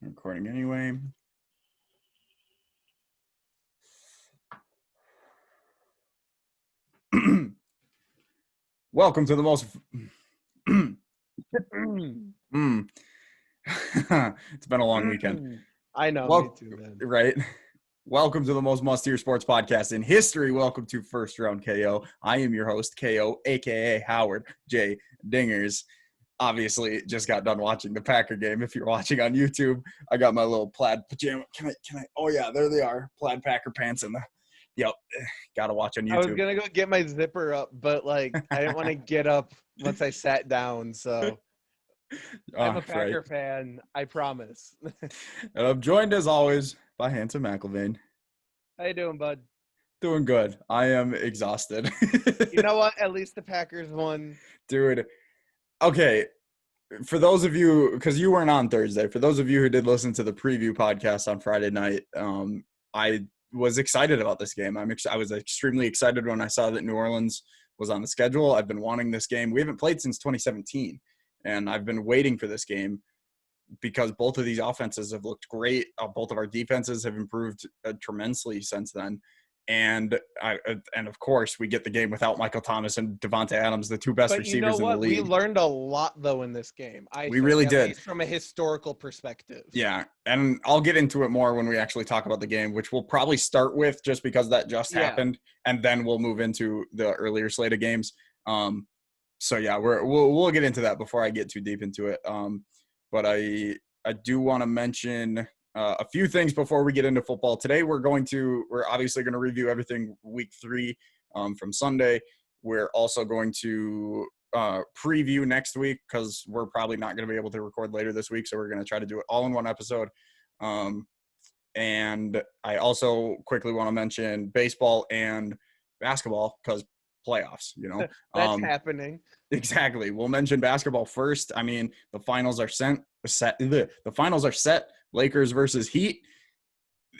Recording anyway. Welcome to the most. It's been a long weekend. I know, me too, man. Right? Welcome to the most must-hear sports podcast in history. Welcome to First Round KO. I am your host, KO, aka Howard J. Dingers. Obviously, just got done watching the Packer game. If you're watching on YouTube, I got my little plaid pajama. Can I? Oh yeah, there they are. Plaid Packer pants in the. Yep, gotta watch on YouTube. I was gonna go get my zipper up, but I didn't want to get up once I sat down. So I'm a Packer fan. I promise. And I'm joined as always by Hanson McIlvain. How you doing, bud? Doing good. I am exhausted. You know what? At least the Packers won. Dude. Okay. For those of you, because you weren't on Thursday, for those of you who did listen to the preview podcast on Friday night, I was excited about this game. I was extremely excited when I saw that New Orleans was on the schedule. I've been wanting this game. We haven't played since 2017, and I've been waiting for this game because both of these offenses have looked great. Both of our defenses have improved tremendously since then. And of course, we get the game without Michael Thomas and Devonta Adams, the two best receivers in the league. We learned a lot, though, in this game. We really did. At least from a historical perspective. Yeah, and I'll get into it more when we actually talk about the game, which we'll probably start with just because that just happened, and then we'll move into the earlier slate of games. So yeah, we'll get into that before I get too deep into it. But I do want to mention a few things before we get into football. Today we're obviously going to review everything week 3 from Sunday. We're also going to preview next week because we're probably not going to be able to record later this week. So we're going to try to do it all in one episode. And I also quickly want to mention baseball and basketball because playoffs, That's happening. Exactly. We'll mention basketball first. I mean, the finals are set. The finals are set. Lakers versus Heat.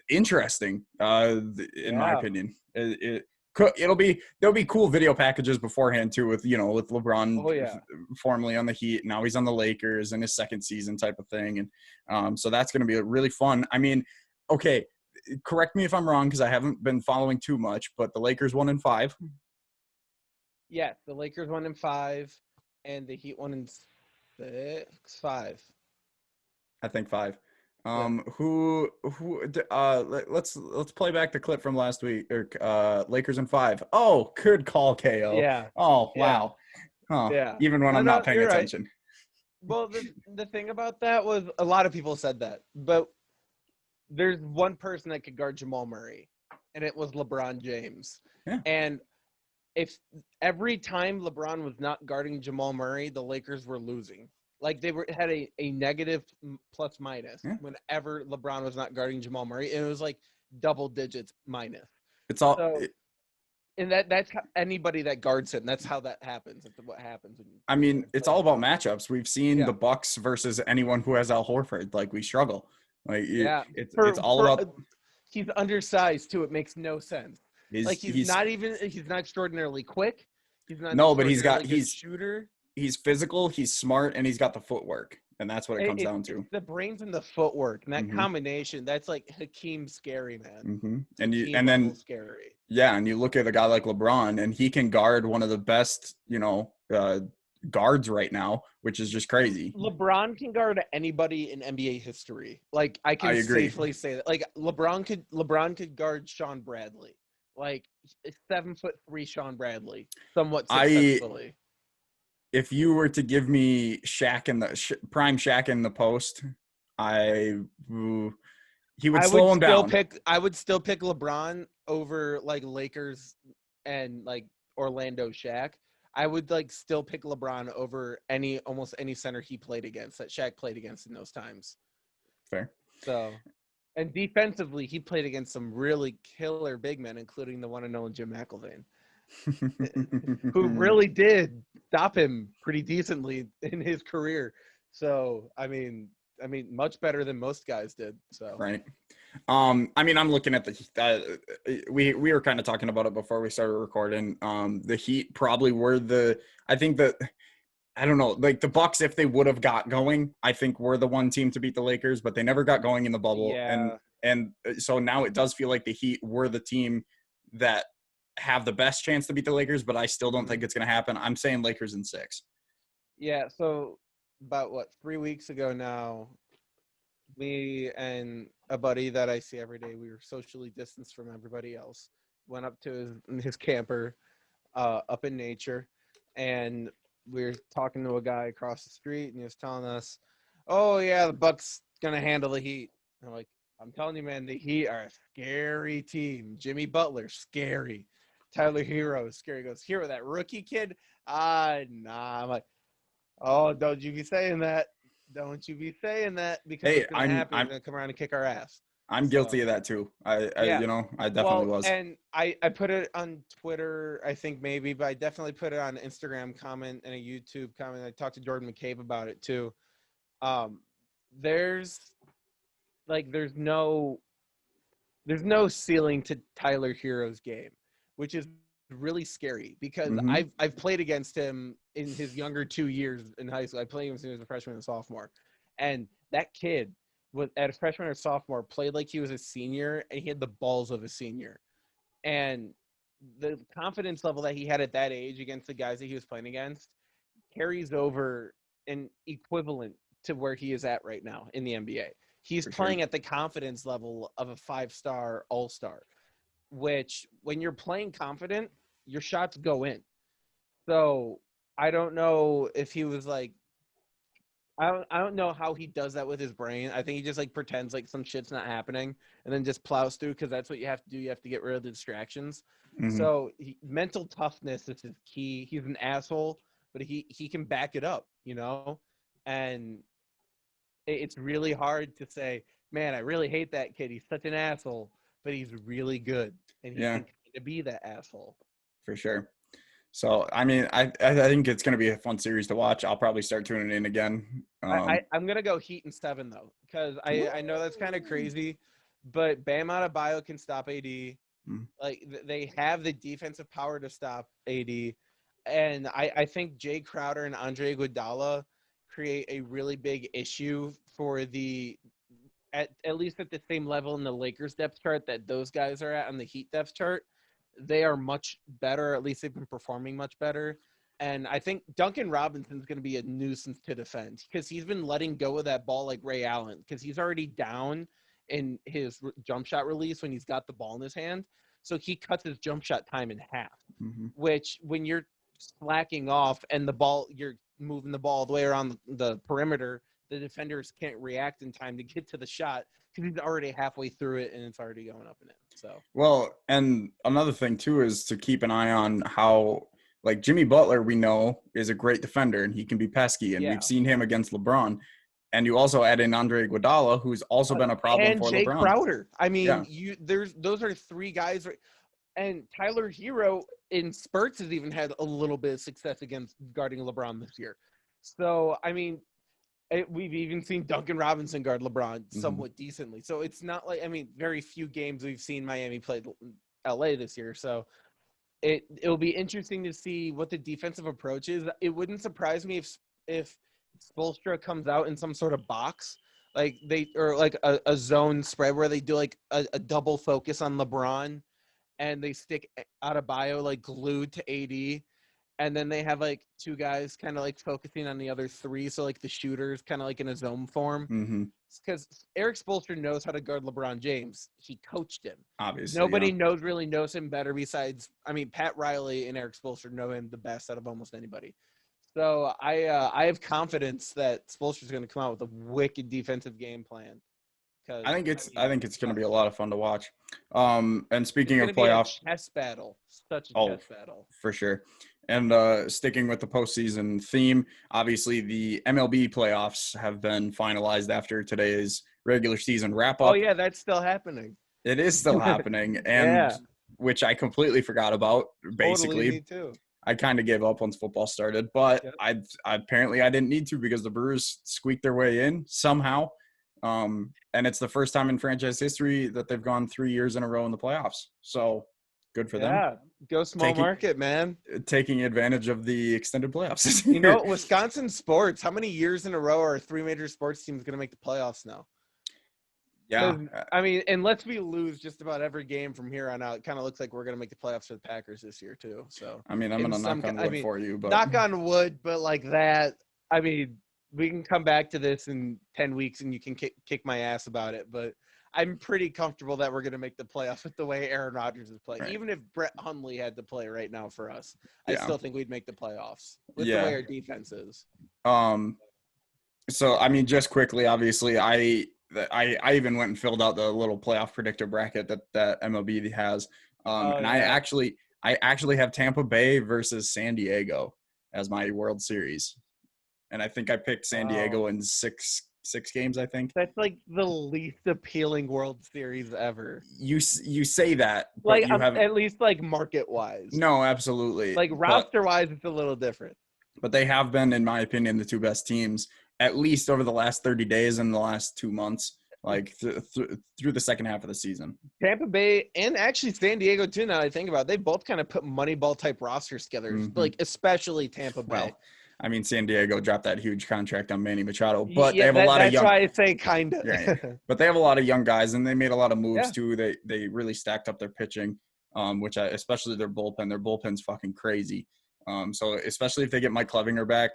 Interesting, in my opinion. There'll be cool video packages beforehand too, with LeBron formerly on the Heat. Now he's on the Lakers in his second season type of thing, and so that's going to be really fun. I mean, okay, correct me if I'm wrong because I haven't been following too much, but the Lakers won in 5. Yeah, the Lakers won in 5, and the Heat won in 5. I think 5. Let's play back the clip from last week. Lakers in 5. Oh, good call, KO. Yeah. Oh, wow. Huh. Yeah. Even when I'm not paying attention. Right. Well, the thing about that was a lot of people said that, but there's one person that could guard Jamal Murray, and it was LeBron James. Yeah. And if every time LeBron was not guarding Jamal Murray, the Lakers were losing. They had a negative plus minus whenever LeBron was not guarding Jamal Murray, and it was double digits minus. It's all, and that's how anybody that guards him. That's how that happens. That's what happens. I mean, it's all about matchups. We've seen the Bucks versus anyone who has Al Horford. We struggle. It's all about. He's undersized too. It makes no sense. He's not extraordinarily quick. He's not. No, but he's a shooter. He's physical, he's smart, and he's got the footwork, and that's what it comes down to. The brains and the footwork, and that combination, that's like Hakeem scary, man. And then scary. Yeah, and you look at a guy like LeBron, and he can guard one of the best, guards right now, which is just crazy. LeBron can guard anybody in NBA history. I can safely say that. LeBron could guard Sean Bradley. 7'3" Sean Bradley, somewhat successfully. If you were to give me Shaq in the prime Shaq in the post, he would slow him down. I would still pick LeBron over Lakers and Orlando Shaq. I would still pick LeBron over almost any center he played against that Shaq played against in those times. Fair. So, and defensively, he played against some really killer big men, including the one and only Jim McIlvain. Who really did stop him pretty decently in his career. So, I mean, much better than most guys did. So, right. I'm looking at we were kind of talking about it before we started recording. The Heat probably were I think that I don't know, like the Bucks, if they would have got going, I think were the one team to beat the Lakers, but they never got going in the bubble. Yeah. And so now it does feel like the Heat were the team that have the best chance to beat the Lakers, but I still don't think Mhm. it's going to happen. I'm saying Lakers in 6. Yeah. So about 3 weeks ago now, me and a buddy that I see every day, we were socially distanced from everybody else. Went up to his camper up in nature, and we were talking to a guy across the street, and he was telling us, "Oh yeah, the Bucks gonna handle the Heat." And I'm like, "I'm telling you, man, the Heat are a scary team. Jimmy Butler, scary. Tyler Hero, scary." He goes, "Hero, that rookie kid, nah." I'm like, "Oh, don't you be saying that. Don't you be saying that, because Hey, what's gonna I'm happen? He's I'm gonna come around and kick our ass." I'm guilty So of that too. yeah. I definitely Well, was. and I put it on Twitter, I think maybe, but I definitely put it on Instagram comment and a YouTube comment. I talked to Jordan McCabe about it too. Um, there's there's no ceiling to Tyler Hero's game, which is really scary because Hmm. I've played against him in his younger 2 years in high school. I played against him as a freshman and sophomore, and that kid was at a freshman or sophomore played like he was a senior, and he had the balls of a senior, and the confidence level that he had at that age against the guys that he was playing against carries over and equivalent to where he is at right now in the NBA. He's For sure. playing at the confidence level of a 5-star all-star, which when you're playing confident, your shots go in. So I don't know if he was like, I don't know how he does that with his brain. I think he just like pretends like some shit's not happening and then just plows through, because that's what you have to do. You have to get rid of the distractions. Hmm. So mental toughness is his key. He's an asshole, but he can back it up, and it's really hard to say, man, I really hate that kid. He's such an asshole, but he's really good, and he Yeah, can kind of be that asshole. for sure. So, I mean, I think it's going to be a fun series to watch. I'll probably start tuning in again. I'm gonna go Heat in 7 though, because I know that's kind of crazy, but Bam Adebayo can stop AD. Mm. Like they have the defensive power to stop AD, and I think Jay Crowder and Andre Iguodala create a really big issue for the at least at the same level in the Lakers depth chart that those guys are at on the Heat depth chart. They are much better. At least they've been performing much better. And I think Duncan Robinson's going to be a nuisance to defend, because he's been letting go of that ball like Ray Allen, because he's already down in his jump shot release when he's got the ball in his hand. So he cuts his jump shot time in half, Hmm. which when you're slacking off and the ball, you're moving the ball all the way around the perimeter, the defenders can't react in time to get to the shot because he's already halfway through it and it's already going up and in. So Well, and another thing too is to keep an eye on how, like Jimmy Butler, we know is a great defender and he can be pesky, and we've yeah, seen him against LeBron. And you also add in Andre Iguodala, who's also been a problem and for Jay LeBron. Crowder. I Yeah, mean, those are three guys, and Tyler Hero in spurts has even had a little bit of success against guarding LeBron this year. So I mean, we've even seen Duncan Robinson guard LeBron hmm, somewhat decently. So it's not like, I mean, very few games we've seen Miami play LA this year. So it'll be interesting to see what the defensive approach is. It wouldn't surprise me if Spoelstra comes out in some sort of box, like or like a zone spread where they do like a double focus on LeBron, and they stick Adebayo like glued to AD, and then they have like two guys kind of like focusing on the other three, so like the shooters kind of like in a zone form, hmm, because Eric Spoelstra knows how to guard LeBron James. He coached him. obviously, yeah. Nobody really knows him better besides, I mean, Pat Riley and Eric Spoelstra know him the best out of almost anybody. So I have confidence that Spoelstra is going to come out with a wicked defensive game plan, because I I mean, think it's going to oh be a lot yeah, of fun to watch. And it's speaking going of to be a playoff, chess battle, such a oh, chess battle. for sure. And sticking with the postseason theme, obviously the MLB playoffs have been finalized after today's regular season wrap Oh up. yeah, that's still happening. It is still happening, and Yeah, which I completely forgot about. totally. Me Basically, too. I kind of gave up once football started, but Yep. I apparently I didn't need to because the Brewers squeaked their way in somehow. And it's the first time in franchise history that they've gone 3 years in a row in the playoffs. So Good for them. Yeah, go small market, man. Taking advantage of the extended playoffs. You know, Wisconsin sports, how many years in a row are three major sports teams going to make the playoffs now? Yeah. I mean, unless we lose just about every game from here on out, it kind of looks like we're going to make the playoffs for the Packers this year too. So, I mean, I'm going to knock on wood for you, but knock on wood, but like that, I mean, we can come back to this in 10 weeks and you can kick my ass about it, but I'm pretty comfortable that we're going to make the playoffs with the way Aaron Rodgers is playing. right. Even if Brett Hundley had to play right now for us, I still think we'd make the playoffs with the way our defense is. So I mean, just quickly, obviously, I even went and filled out the little playoff predictor bracket that MLB has, and I actually have Tampa Bay versus San Diego as my World Series, and I think I picked San Diego in six games. I think that's like the least appealing World Series ever. You say that, but like you haven't, at least like market wise. No, absolutely. Like roster wise, it's a little different. But they have been, in my opinion, the two best teams, at least over the last 30 days and the last 2 months, like through the second half of the season. Tampa Bay and actually San Diego too, now I think about it, they both kind of put Moneyball type rosters together, like especially Tampa Bay. Well, I mean, San Diego dropped that huge contract on Manny Machado, but they have a lot of young. That's why I say kind of. Yeah. But they have a lot of young guys, and they made a lot of moves too. They really stacked up their pitching, especially their bullpen. Their bullpen's fucking crazy. So especially if they get Mike Clevinger back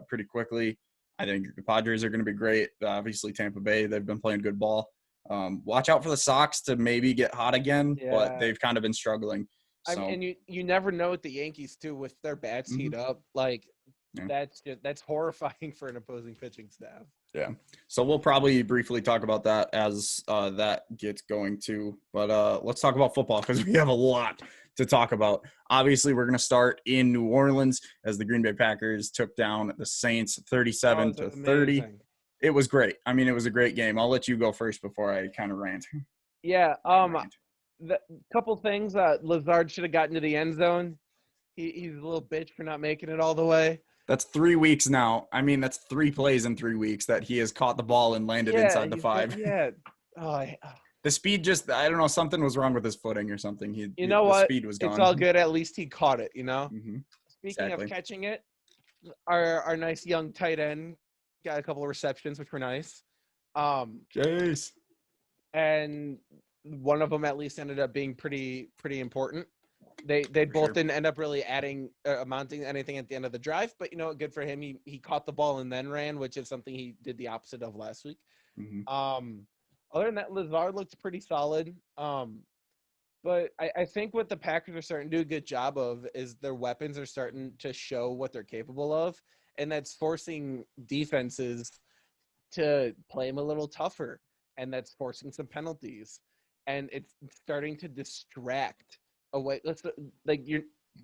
pretty quickly, I think the Padres are going to be great. Obviously, Tampa Bay, they've been playing good ball. Watch out for the Sox to maybe get hot again, but they've kind of been struggling. So. And you never know with the Yankees too, with their bats heat up, like. Yeah. That's horrifying for an opposing pitching staff. Yeah. So we'll probably briefly talk about that as that gets going too. But let's talk about football because we have a lot to talk about. Obviously, we're going to start in New Orleans as the Green Bay Packers took down the Saints 37-30. It was great. I mean, it was a great game. I'll let you go first before I kind of rant. Yeah. The couple things. Lazard should have gotten to the end zone. He's a little bitch for not making it all the way. That's 3 weeks now. I mean, that's 3 plays in 3 weeks that he has caught the ball and landed inside the 5. The speed I don't know, something was wrong with his footing or something. The speed was gone. It's all good. At least he caught it, Mm-hmm. Speaking of catching it, our nice young tight end got a couple of receptions, which were nice. Jeez. And one of them at least ended up being pretty important. They both didn't end up really amounting anything at the end of the drive, but good for him. He caught the ball and then ran, which is something he did the opposite of last week. Mm-hmm. Other than that, Lazard looks pretty solid. But I think what the Packers are starting to do a good job of is their weapons are starting to show what they're capable of, and that's forcing defenses to play them a little tougher, and that's forcing some penalties, and it's starting to distract away. Your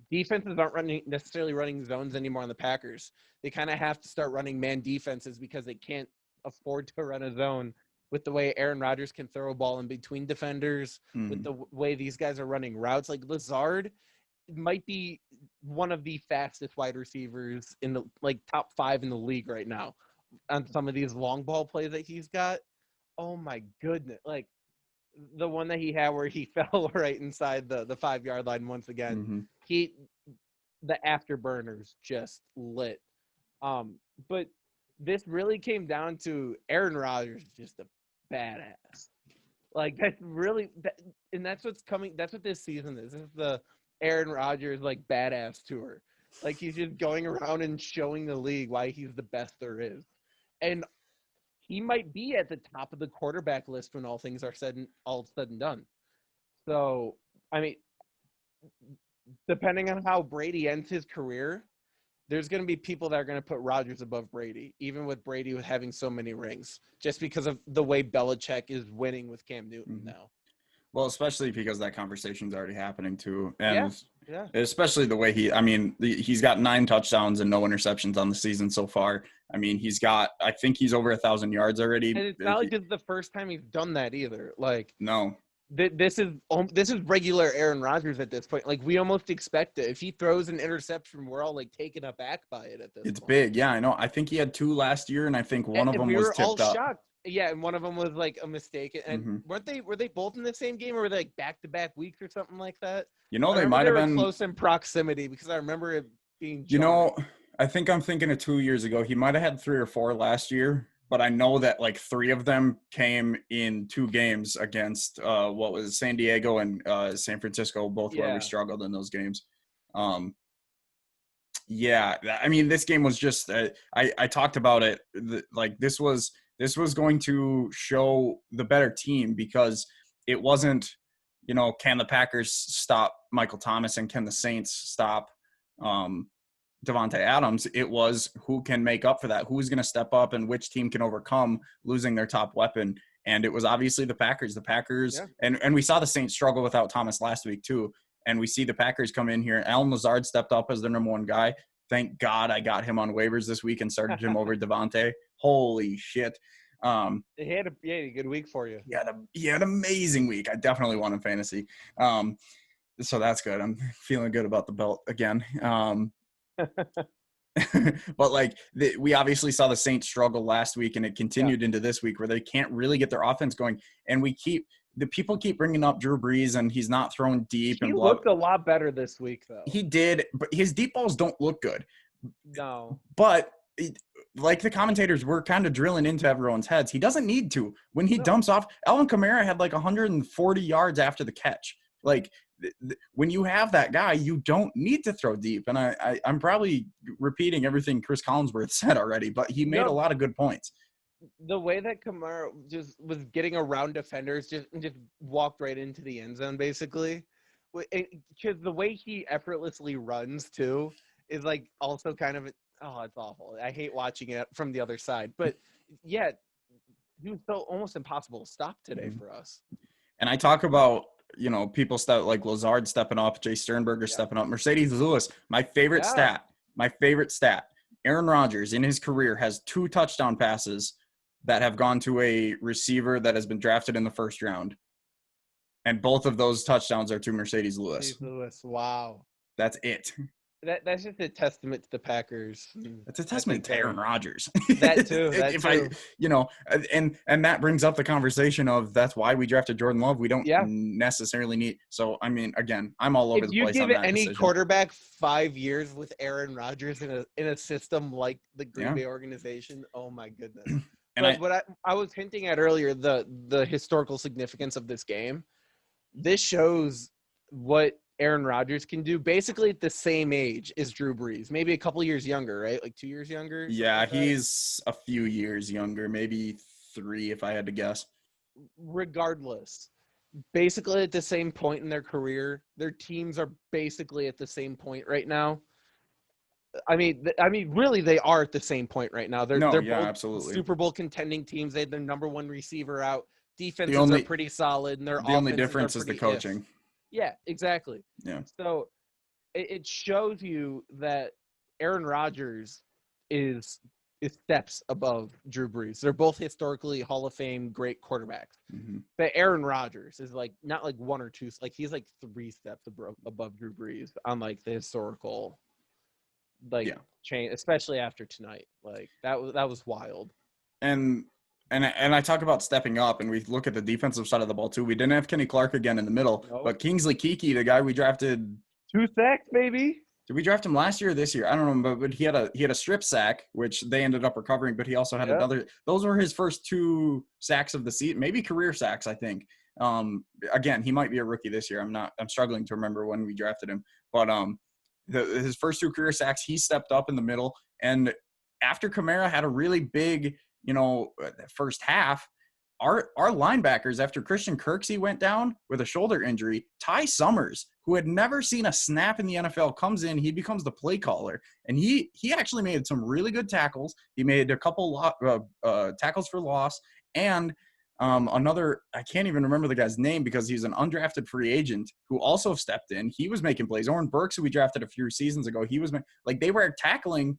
defenses aren't necessarily running zones anymore on the Packers. They kind of have to start running man defenses because they can't afford to run a zone with the way Aaron Rodgers can throw a ball in between defenders, with the way these guys are running routes. Like Lazard might be one of the fastest wide receivers in the top 5 in the league right now on some of these long ball plays that he's got. Oh my goodness. Like, the one that he had where he fell right inside the 5-yard line once again. Mm-hmm. The afterburners just lit. But this really came down to Aaron Rodgers just a badass. Like, that's really and that's what's coming. That's what this season is. This is the Aaron Rodgers badass tour. Like, he's just going around and showing the league why he's the best there is. And he might be at the top of the quarterback list when all things are said and done. So, I mean, depending on how Brady ends his career, there's going to be people that are going to put Rodgers above Brady, even with Brady having so many rings, just because of the way Belichick is winning with Cam Newton now. Well, especially because that conversation's already happening too. And especially the way he's got 9 touchdowns and no interceptions on the season so far. I mean, I think he's over 1,000 yards already. And it's not like it's the first time he's done that either. Like, no. This is regular Aaron Rodgers at this point. Like, we almost expect it. If he throws an interception, we're all taken aback by it at this point. It's big. Yeah, I know. I think he had 2 last year, and I think one of them was tipped up. Shocked. Yeah, and one of them was like a mistake. And Hmm. were they both in the same game, or were they like back-to-back weeks or something like that? I They remember might they have were been. close in proximity because I remember it being You jarring. know, I think I'm thinking of 2 years ago. He might have had 3 or 4 last year, but I know that like 3 of them came in 2 games against what was San Diego and San Francisco, both where we Yeah. struggled in those games. Um, yeah, I mean, this game was just I talked about it. Like this was going to show the better team because it wasn't, can the Packers stop Michael Thomas and can the Saints stop um, Devontae Adams? It was who can make up for that, who's going to step up, and which team can overcome losing their top weapon. And it was obviously the Packers. The Packers, Yeah. and we saw the Saints struggle without Thomas last week too. And we see the Packers come in here. Alan Lazard stepped up as their number one guy. Thank God I got him on waivers this week and started him over Devontae. Holy shit. He had a good week for you. He had an amazing week. I definitely won in fantasy. So that's good. I'm feeling good about the belt again. But like we obviously saw the Saints struggle last week, and it continued into this week where they can't really get their offense going. And the people keep bringing up Drew Brees, and he's not throwing deep He and blah. looked a lot better this week, though. He did, but his deep balls don't look good. No. But like the commentators were kind of drilling into everyone's heads, he doesn't need to. When he dumps off, Alvin Kamara had like 140 yards after the catch. Like when you have that guy, you don't need to throw deep. And I'm probably repeating everything Chris Collinsworth said already, but he made a lot of good points. The way that Kamara just was getting around defenders, just walked right into the end zone, basically. Because the way he effortlessly runs too is like also kind of it's awful. I hate watching it from the other side, but yeah, he was so almost impossible to stop today for us. And I talk about people like Lazard stepping up, Jay Sternberger stepping up, Mercedes Lewis. My favorite stat. Aaron Rodgers in his career has 2 touchdown passes that have gone to a receiver that has been drafted in the first round. And both of those touchdowns are to Mercedes Lewis. Wow. That's it. That's just a testament to the Packers. That's a testament to Aaron Rodgers. That too. And that brings up the conversation of that's why we drafted Jordan Love. We don't necessarily need. So I mean, again, I'm all over the place on that. If you give any quarterback 5 years with Aaron Rodgers in a system like the Green Bay organization, oh my goodness. And what I was hinting at earlier, the historical significance of this game. This shows what Aaron Rodgers can do basically at the same age as Drew Brees, maybe a couple years younger, right? Like 2 years younger. Yeah, like he's a few years younger, maybe 3 if I had to guess. Regardless, basically at the same point in their career, their teams are basically at the same point right now. I mean, really, they are at the same point right now. They're both absolutely. Super Bowl contending teams. They have their number one receiver out. Defenses are pretty solid, and the only difference is the coaching. Yeah, exactly. Yeah. So it shows you that Aaron Rodgers is steps above Drew Brees. They're both historically Hall of Fame great quarterbacks. Mm-hmm. But Aaron Rodgers is like not like 1 or 2, like he's like 3 steps above Drew Brees on like the historical chain, especially after tonight. Like that was wild. And I talk about stepping up, and we look at the defensive side of the ball too. We didn't have Kenny Clark again in the middle, but Kingsley Keke, the guy we drafted, 2 sacks, baby. Did we draft him last year or this year? I don't know, but he had a strip sack, which they ended up recovering. But he also had another. Those were his first 2 sacks of the season, maybe career sacks, I think. Again, he might be a rookie this year. I'm struggling to remember when we drafted him, but his first 2 career sacks, he stepped up in the middle, and after Kamara had a really big first half, our linebackers, after Christian Kirksey went down with a shoulder injury, Ty Summers, who had never seen a snap in the NFL, comes in. He becomes the play caller, and he actually made some really good tackles. He made a couple tackles for loss, and another, I can't even remember the guy's name because he's an undrafted free agent who also stepped in. He was making plays. Oren Burks, who we drafted a few seasons ago, he was they were tackling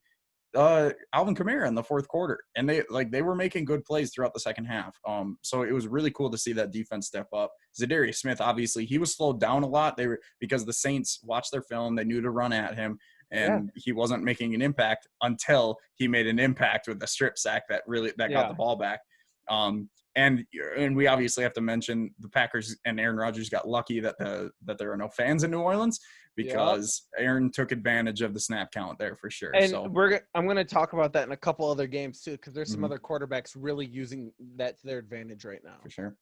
Alvin Kamara in the fourth quarter, and they were making good plays throughout the second half. So it was really cool to see that defense step up. Zadarius Smith, obviously, he was slowed down a lot. Because the Saints watched their film, they knew to run at him, and he wasn't making an impact until he made an impact with the strip sack that got the ball back. And we obviously have to mention the Packers and Aaron Rodgers got lucky that there are no fans in New Orleans, Yep. because Aaron took advantage of the snap count there for sure. And So I'm gonna talk about that in a couple other games too, because there's some Mhm. other quarterbacks really using that to their advantage right now. For sure.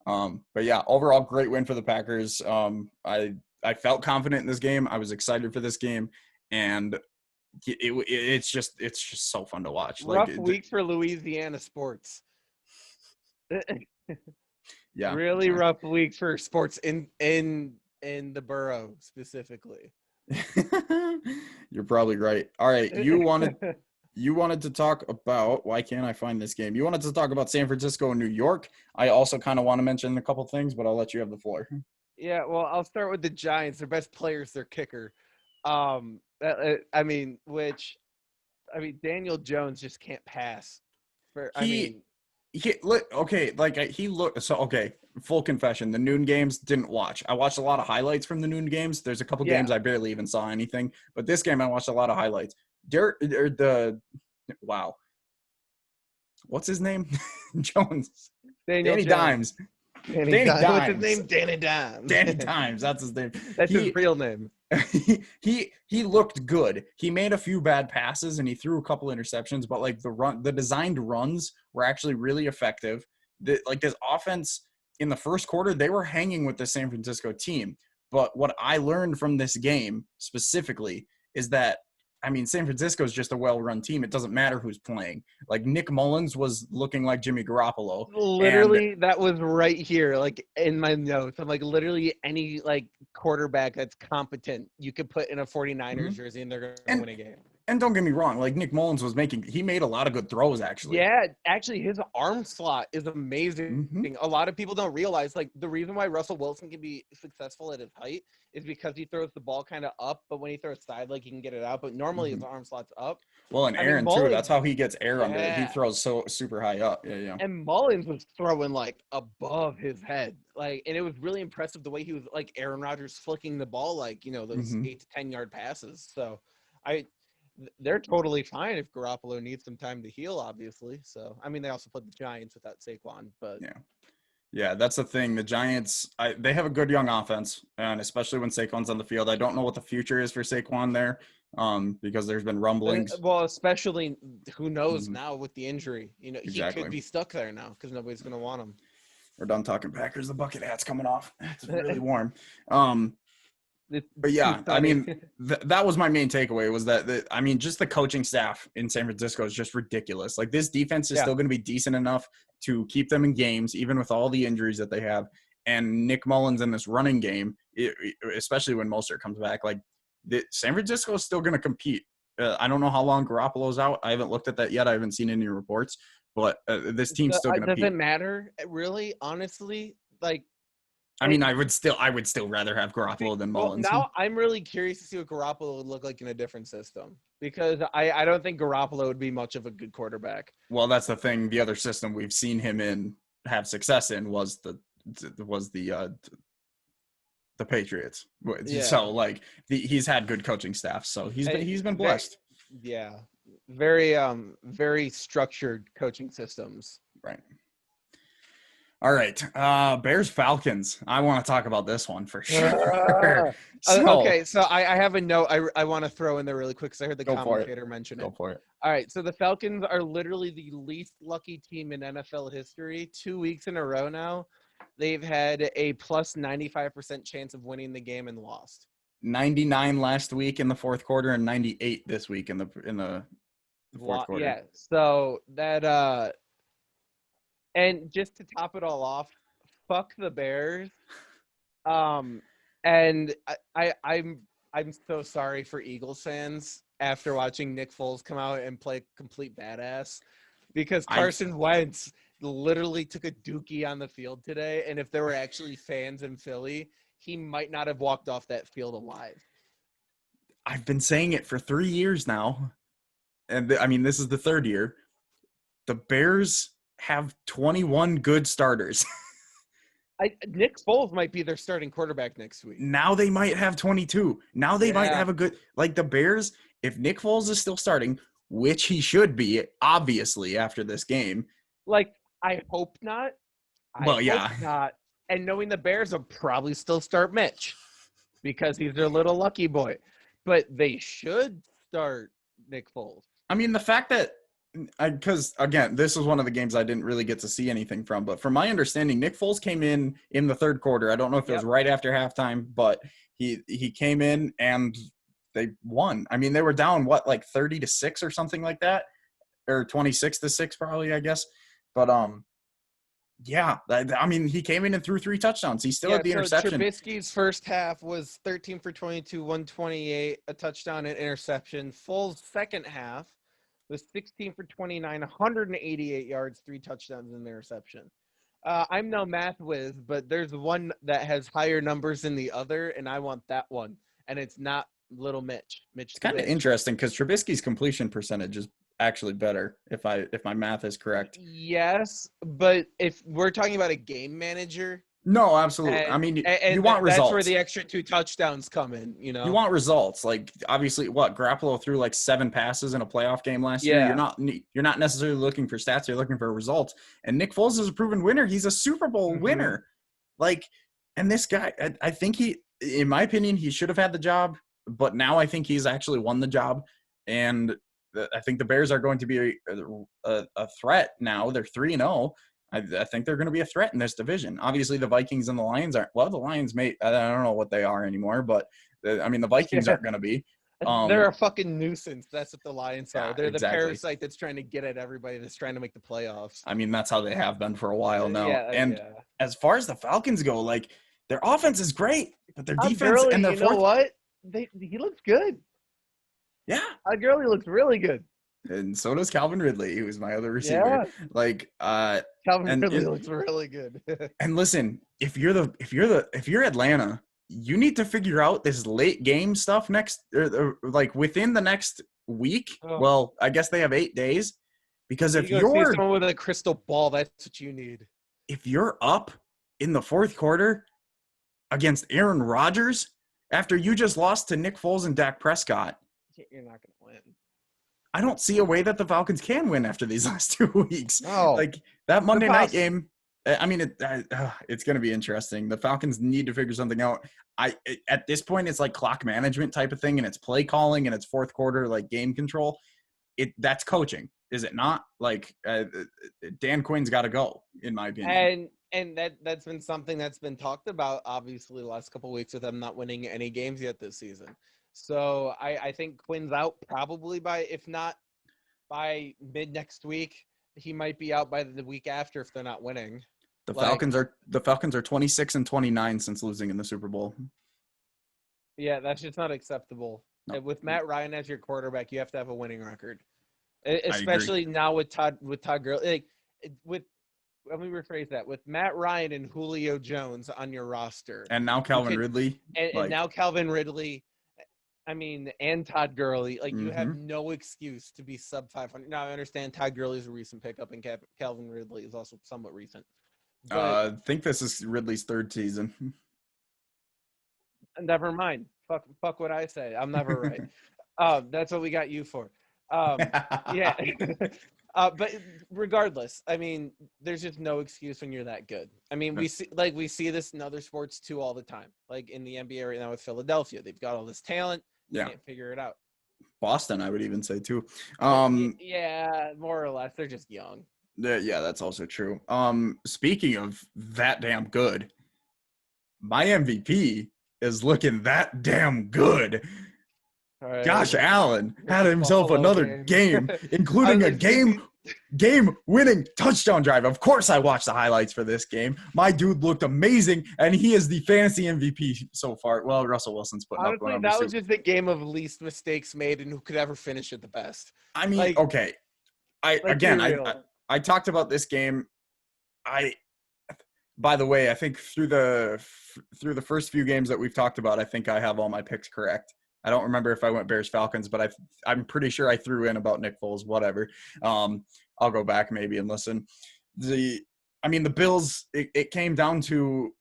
But yeah, overall great win for the Packers. I felt confident in this game. I was excited for this game, and it's just so fun to watch. Like, Rough week for Louisiana sports. yeah, Really rough week for sports in the borough specifically. You're probably right. All right, you wanted to talk about, why can't I find this game? You wanted to talk about San Francisco and New York. I also kind of want to mention a couple things, but I'll let you have the floor. Yeah, well, I'll start with the Giants. Their best player is their kicker. Daniel Jones just can't pass. He look okay. Like, he looked so okay. Full confession: the noon games didn't watch. I watched a lot of highlights from the noon games. There's a couple Yeah. games I barely even saw anything, but this game I watched a lot of highlights. Wow, what's his name? Jones. Danny Dimes. Danny Dimes. What's his name? Danny Dimes. Danny Dimes. That's his name. That's his real name. He looked good. He made a few bad passes and he threw a couple interceptions, but like the designed runs were actually really effective. This offense in the first quarter, they were hanging with the San Francisco team. But what I learned from this game specifically is that, I mean, San Francisco is just a well-run team. It doesn't matter who's playing. Like, Nick Mullins was looking like Jimmy Garoppolo. Literally, that was right here, like in my notes. I'm like, literally any like quarterback that's competent, you could put in a 49ers jersey and they're going to win a game. And don't get me wrong, like, Nick Mullins he made a lot of good throws, actually. Yeah, actually, his arm slot is amazing. A lot of people don't realize, like, the reason why Russell Wilson can be successful at his height is because he throws the ball kind of up, but when he throws side, like, he can get it out. But normally his arm slot's up. Well, and Aaron, too, that's how he gets air under it. He throws so super high up. Yeah. And Mullins was throwing, like, above his head. Like, and it was really impressive the way he was, like, Aaron Rodgers flicking the ball, like, you know, those 8 to 10 yard passes. So, they're totally fine if Garoppolo needs some time to heal, obviously. So, I mean, they also played the Giants without Saquon, but yeah, that's the thing. The Giants, they have a good young offense, and especially when Saquon's on the field. I don't know what the future is for Saquon there, because there's been rumblings. Well, especially who knows now with the injury. You know, exactly. He could be stuck there now because nobody's going to want him. We're done talking Packers. The bucket hat's coming off. It's really warm. But yeah, I mean, that was my main takeaway, was that, I mean, just the coaching staff in San Francisco is just ridiculous. Like, this defense is still going to be decent enough to keep them in games, even with all the injuries that they have. And Nick Mullins in this running game, especially when Mostert comes back, like, San Francisco is still going to compete. I don't know how long Garoppolo's out. I haven't looked at that yet. I haven't seen any reports. But this team's still going to compete. Doesn't matter, really, honestly. Like, I mean, I would still rather have Garoppolo than Mullins. Well, now I'm really curious to see what Garoppolo would look like in a different system, because I don't think Garoppolo would be much of a good quarterback. Well, that's the thing. The other system we've seen him in have success in was the Patriots. Yeah. So, like, he's had good coaching staff, so he's been blessed. Yeah, very structured coaching systems. Right. All right, Bears Falcons. I want to talk about this one for sure. Okay, so I have a note I want to throw in there really quick because I heard the commentator mention it. Go for it. All right, so the Falcons are literally the least lucky team in NFL history. 2 weeks in a row now, they've had a plus 95% chance of winning the game and lost. 99 last week in the fourth quarter and 98 this week in the fourth quarter. Yeah, so that and just to top it all off, fuck the Bears. And I'm so sorry for Eagles fans after watching Nick Foles come out and play complete badass, because Carson Wentz literally took a dookie on the field today, and if there were actually fans in Philly, he might not have walked off that field alive. I've been saying it for 3 years now, and I mean, this is the third year. The Bears have 21 good starters. Nick Foles might be their starting quarterback next week. Now they might have 22. Now they might have a good, like, the Bears, if Nick Foles is still starting, which he should be, obviously, after this game. Like, I hope not. I Well, hope yeah. not. And knowing the Bears will probably still start Mitch because he's their little lucky boy. But they should start Nick Foles. I mean, the fact that because again, this was one of the games I didn't really get to see anything from, but from my understanding, Nick Foles came in the third quarter. I don't know if it was Yep. right after halftime, but he came in and they won. I mean, they were down what, like 30-6 or something like that, or 26-6 probably, I guess. But yeah, I mean, he came in and threw 3 touchdowns. He still Yeah, had the so interception. Trubisky's first half was 13 for 22, 128, a touchdown and interception. Foles' second half was 16 for 29, 188 yards, 3 touchdowns and an interception. I'm no math whiz, but there's one that has higher numbers than the other, and I want that one. And it's not little Mitch. Mitch It's the kind of bitch. interesting because Trubisky's completion percentage is actually better if my math is correct. Yes, but if we're talking about a game manager, No, absolutely. I and mean, you and want that's where results. the extra 2 touchdowns come in, You want results. Like obviously, what Garoppolo threw like 7 passes in a playoff game last year. Yeah. You're not necessarily looking for stats. You're looking for results. And Nick Foles is a proven winner. He's a Super Bowl winner. Like, and this guy, I think in my opinion, he should have had the job. But now I think he's actually won the job. And I think the Bears are going to be a threat now. They're 3-0. I think they're going to be a threat in this division. Obviously, the Vikings and the Lions aren't. Well, the Lions I don't know what they are anymore, but I mean, the Vikings aren't going to be. They're a fucking nuisance. That's what the Lions are. Yeah, They're the exactly. parasite that's trying to get at everybody that's trying to make the playoffs. I mean, that's how they have been for a while now. Yeah, And yeah. as far as the Falcons go, like their offense is great, but their defense Gurley, and their you know what? He looks good. Yeah. Gurley looks really good. And so does Calvin Ridley, who was my other receiver. Yeah. Like Calvin Ridley looks really good. And listen, if you're Atlanta, you need to figure out this late game stuff like within the next week. Oh. Well, I guess they have 8 days, because if see someone with a crystal ball, that's what you need. If you're up in the fourth quarter against Aaron Rodgers after you just lost to Nick Foles and Dak Prescott, you're not going to win. I don't see a way that the Falcons can win after these last 2 weeks. Oh, like that Monday night game. I mean, it's going to be interesting. The Falcons need to figure something out. At this point, it's like clock management type of thing, and it's play calling, and it's fourth quarter like game control. That's coaching, is it not? Like Dan Quinn's got to go, in my opinion. And that's been something that's been talked about, obviously, the last couple of weeks with them not winning any games yet this season. So I think Quinn's out probably if not by mid next week. He might be out by the week after if they're not winning. The Falcons are 26-29 since losing in the Super Bowl. Yeah, that's just not acceptable. No. With Matt Ryan as your quarterback, you have to have a winning record, especially now with Todd Gurley. Let me rephrase that. With Matt Ryan and Julio Jones on your roster, and now Calvin Ridley, and now Calvin Ridley. I mean, and Todd Gurley, you have no excuse to be sub 500. Now, I understand Todd Gurley is a recent pickup, and Calvin Ridley is also somewhat recent. I think this is Ridley's 3rd season. Never mind. Fuck what I say. I'm never right. That's what we got you for. Yeah. But regardless, I mean, there's just no excuse when you're that good. I mean, we see this in other sports too all the time. Like in the NBA right now with Philadelphia, they've got all this talent. You can't figure it out. Boston, I would even say too. Yeah, more or less. They're just young. Yeah, that's also true. Speaking of that damn good, my MVP is looking that damn good. Right. Josh Allen had himself another game, including a game-winning touchdown drive. Of course, I watched the highlights for this game. My dude looked amazing, and he is the fantasy MVP so far. Well, Russell Wilson's putting up one. That was just the game of least mistakes made and who could ever finish it the best. I mean, okay. I talked about this game. By the way, I think through the first few games that we've talked about, I think I have all my picks correct. I don't remember if I went Bears Falcons, but I'm pretty sure I threw in about Nick Foles, whatever. I'll go back maybe and listen. The Bills, it came down to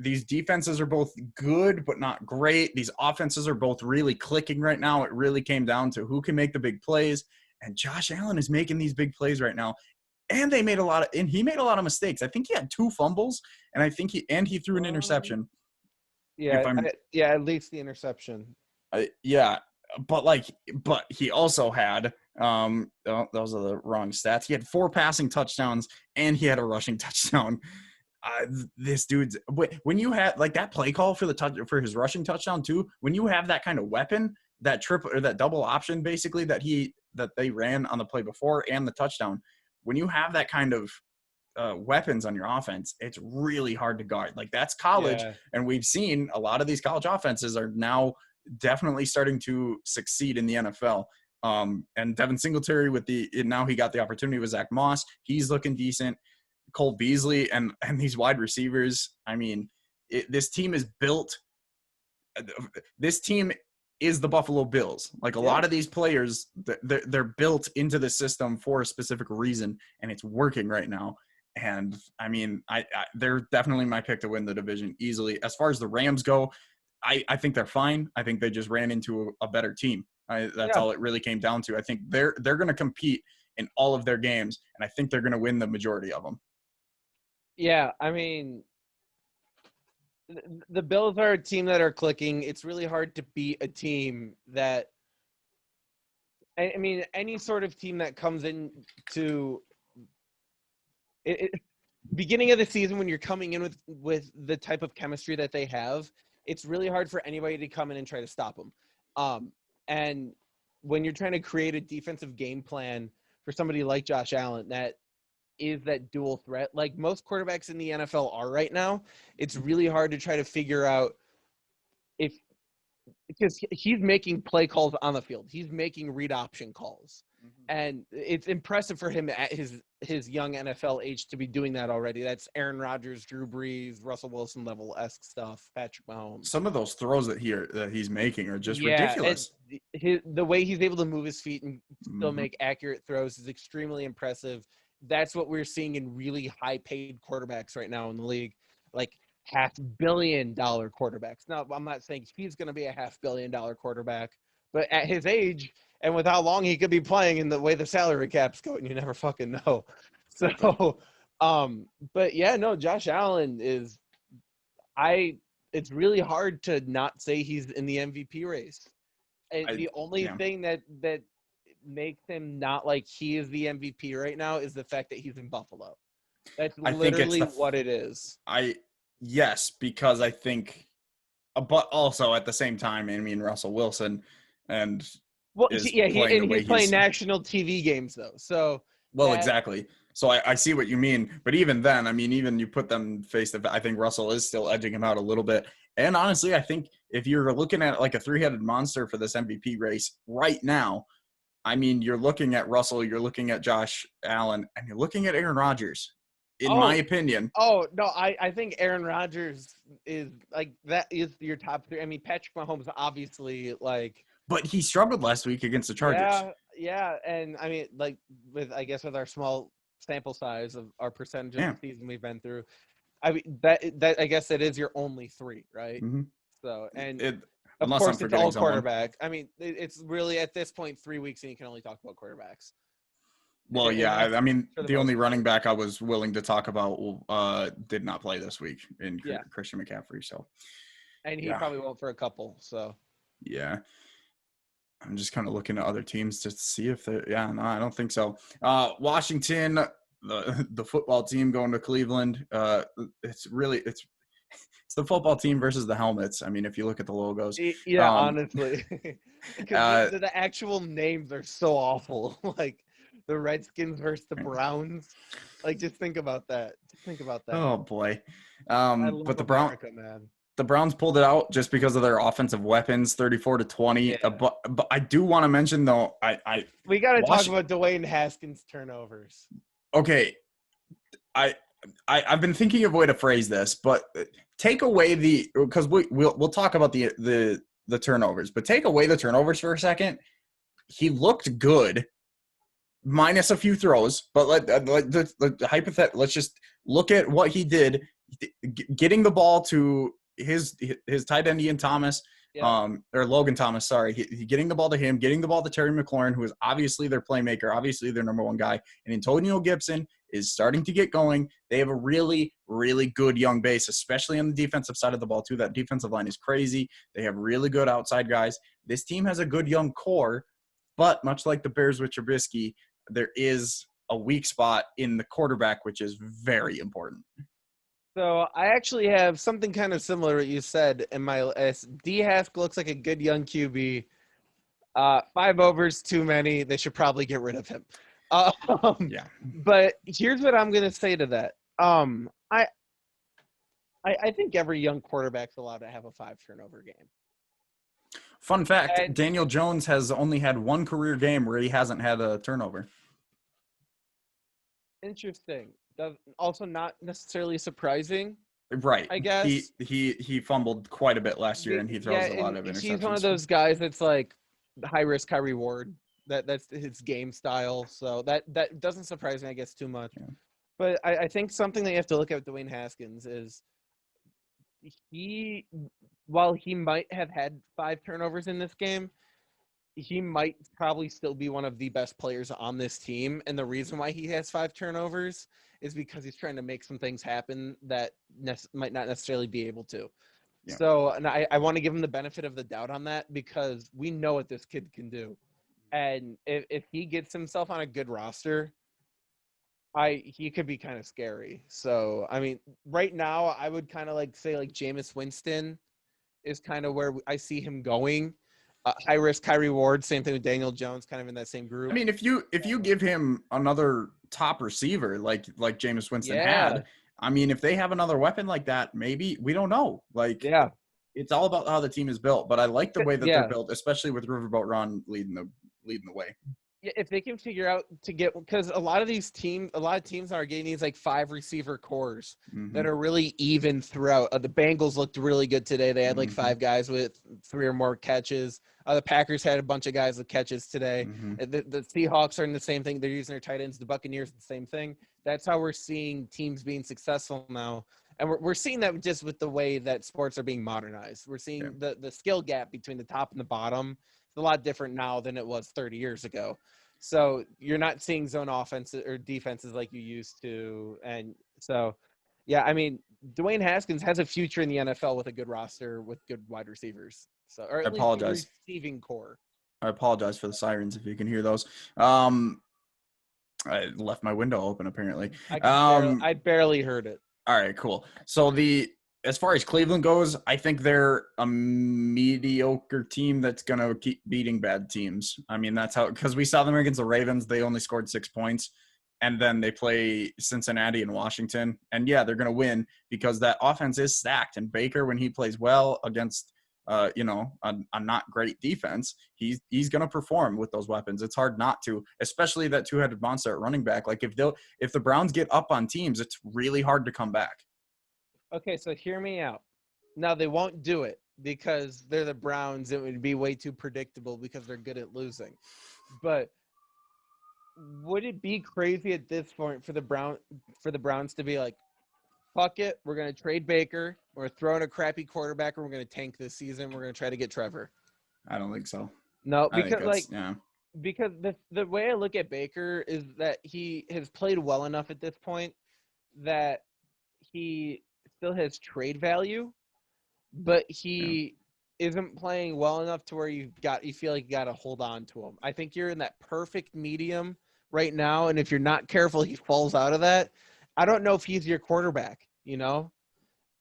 these defenses are both good but not great. These offenses are both really clicking right now. It really came down to who can make the big plays, and Josh Allen is making these big plays right now. and he made a lot of mistakes. I think he had 2 fumbles, and I think he threw an interception. If I'm at least the interception. yeah, but he also had those are the wrong stats. He had 4 passing touchdowns and he had a rushing touchdown. This dude's when you have like that play call for his rushing touchdown too. When you have that kind of weapon, that triple or that double option basically that they ran on the play before and the touchdown. When you have that kind of weapons on your offense, it's really hard to guard. Like that's college, and we've seen a lot of these college offenses are now definitely starting to succeed in the NFL. And Devin Singletary now he got the opportunity with Zach Moss. He's looking decent. Cole Beasley and these wide receivers. I mean, this team is built. This team is the Buffalo Bills. Like a lot of these players, they're built into the system for a specific reason, and it's working right now. And I mean, they're definitely my pick to win the division easily. As far as the Rams go, I think they're fine. I think they just ran into a better team. That's all it really came down to. I think they're going to compete in all of their games, and I think they're going to win the majority of them. Yeah, I mean, the Bills are a team that are clicking. It's really hard to beat a team that – I mean, any sort of team that comes in to beginning of the season when you're coming in with the type of chemistry that they have, it's really hard for anybody to come in and try to stop them. And when you're trying to create a defensive game plan for somebody like Josh Allen that is that dual threat, like most quarterbacks in the NFL are right now, it's really hard to try to figure out because he's making play calls on the field. He's making read option calls. And it's impressive for him at his young NFL age to be doing that already. That's Aaron Rodgers, Drew Brees, Russell Wilson level-esque stuff, Patrick Mahomes. Some of those throws that he's making are just ridiculous. The way he's able to move his feet and still make accurate throws is extremely impressive. That's what we're seeing in really high-paid quarterbacks right now in the league, like $500 million quarterbacks. Now, I'm not saying he's going to be a $500 million quarterback, but at his age – and with how long he could be playing and the way the salary cap's going, you never fucking know. So, but yeah, no, Josh Allen it's really hard to not say he's in the MVP race. And the only thing that makes him not like he is the MVP right now is the fact that he's in Buffalo. That's literally what it is. Yes, because I think, but also at the same time, I mean, Russell Wilson and – well, he's playing national TV games though. So exactly. So I see what you mean, but even then, I mean, even you put them face to face, I think Russell is still edging him out a little bit. And honestly, I think if you're looking at like a 3-headed monster for this MVP race right now, I mean, you're looking at Russell, you're looking at Josh Allen, and you're looking at Aaron Rodgers. In my opinion. Oh, no, I think Aaron Rodgers is like that is your top 3. I mean, Patrick Mahomes obviously like. But he struggled last week against the Chargers. Yeah, and I mean, like with our small sample size of our percentage of the season we've been through, I mean that I guess it is your only 3, right? Mm-hmm. So of course it's all quarterback. I mean, it's really at this point 3 weeks and you can only talk about quarterbacks. Well, I mean, the only running back I was willing to talk about did not play this week in Christian McCaffrey. So, and he probably won't for a couple. So, yeah. I'm just kind of looking at other teams to see if they. Yeah, no, I don't think so. Washington, the football team going to Cleveland. It's the football team versus the helmets. I mean, if you look at the logos. Yeah, honestly, because the actual names are so awful. Like the Redskins versus the Browns. Like, just think about that. Oh boy. But the Browns pulled it out just because of their offensive weapons, 34-20. Yeah. But I do want to mention though, we got to talk about Dwayne Haskins turnovers. Okay, I've been thinking of a way to phrase this, but take away because we'll talk about the turnovers, but take away the turnovers for a second. He looked good, minus a few throws, but let's just look at what he did, getting the ball to his tight end Ian Thomas, or Logan Thomas, sorry, he getting the ball to him, getting the ball to Terry McLaurin, who is obviously their playmaker, obviously their number one guy, and Antonio Gibson is starting to get going. They have a really, really good young base, especially on the defensive side of the ball, too. That defensive line is crazy. They have really good outside guys. This team has a good young core, but much like the Bears with Trubisky, there is a weak spot in the quarterback, which is very important. So I actually have something kind of similar to what you said in my list. D. Hask looks like a good young QB. 5 overs too many. They should probably get rid of him. Yeah. But here's what I'm gonna say to that. I think every young quarterback's allowed to have a 5 turnover game. Fun fact: Daniel Jones has only had one career game where he hasn't had a turnover. Interesting. Also not necessarily surprising. Right. I guess he fumbled quite a bit last year, and he throws a lot of interceptions. He's one of those guys that's like high risk, high reward. That's his game style. So that doesn't surprise me, I guess, too much. Yeah. But I think something that you have to look at with Dwayne Haskins is while he might have had 5 turnovers in this game, he might probably still be one of the best players on this team. And the reason why he has 5 turnovers is because he's trying to make some things happen that might not necessarily be able to. Yeah. So, and I want to give him the benefit of the doubt on that, because we know what this kid can do. And if he gets himself on a good roster, he could be kind of scary. So, I mean, right now I would kind of say Jameis Winston is kind of where I see him going. High risk, high reward. Same thing with Daniel Jones, kind of in that same group. I mean, if you give him another top receiver like Jameis Winston had, I mean, if they have another weapon like that, maybe, we don't know. It's all about how the team is built. But I like the way that they're built, especially with Riverboat Ron leading the way. Yeah, if they can figure out to get, because a lot of teams are getting these 5 receiver cores that are really even throughout. The Bengals looked really good today. They had 5 guys with 3 or more catches. The Packers had a bunch of guys with catches today. The Seahawks are in the same thing. They're using their tight ends. The Buccaneers, the same thing. That's how we're seeing teams being successful now. And we're seeing that just with the way that sports are being modernized. We're seeing the skill gap between the top and the bottom. It's a lot different now than it was 30 years ago. So you're not seeing zone offenses or defenses like you used to. And so, yeah, I mean, Dwayne Haskins has a future in the NFL with a good roster with good wide receivers. So, or at least a receiving core. I apologize for the sirens if you can hear those. I left my window open apparently. I barely heard it. All right, cool. So as far as Cleveland goes, I think they're a mediocre team that's going to keep beating bad teams. I mean, that's how, because we saw them against the Ravens. They only scored 6 points. And then they play Cincinnati and Washington. And, yeah, they're going to win because that offense is stacked. And Baker, when he plays well against, a not great defense, he's going to perform with those weapons. It's hard not to, especially that 2-headed monster at running back. Like, if the Browns get up on teams, it's really hard to come back. Okay, so hear me out. Now, they won't do it because they're the Browns. It would be way too predictable because they're good at losing. But would it be crazy at this point for the Browns to be like, fuck it, we're going to trade Baker, we're throwing a crappy quarterback, and we're going to tank this season, we're going to try to get Trevor? I don't think so. No, because because the way I look at Baker is that he has played well enough at this point that he still has trade value, but he isn't playing well enough to where you feel like you got to hold on to him. I think you're in that perfect medium right now, and if you're not careful, he falls out of that. I don't know if he's your quarterback,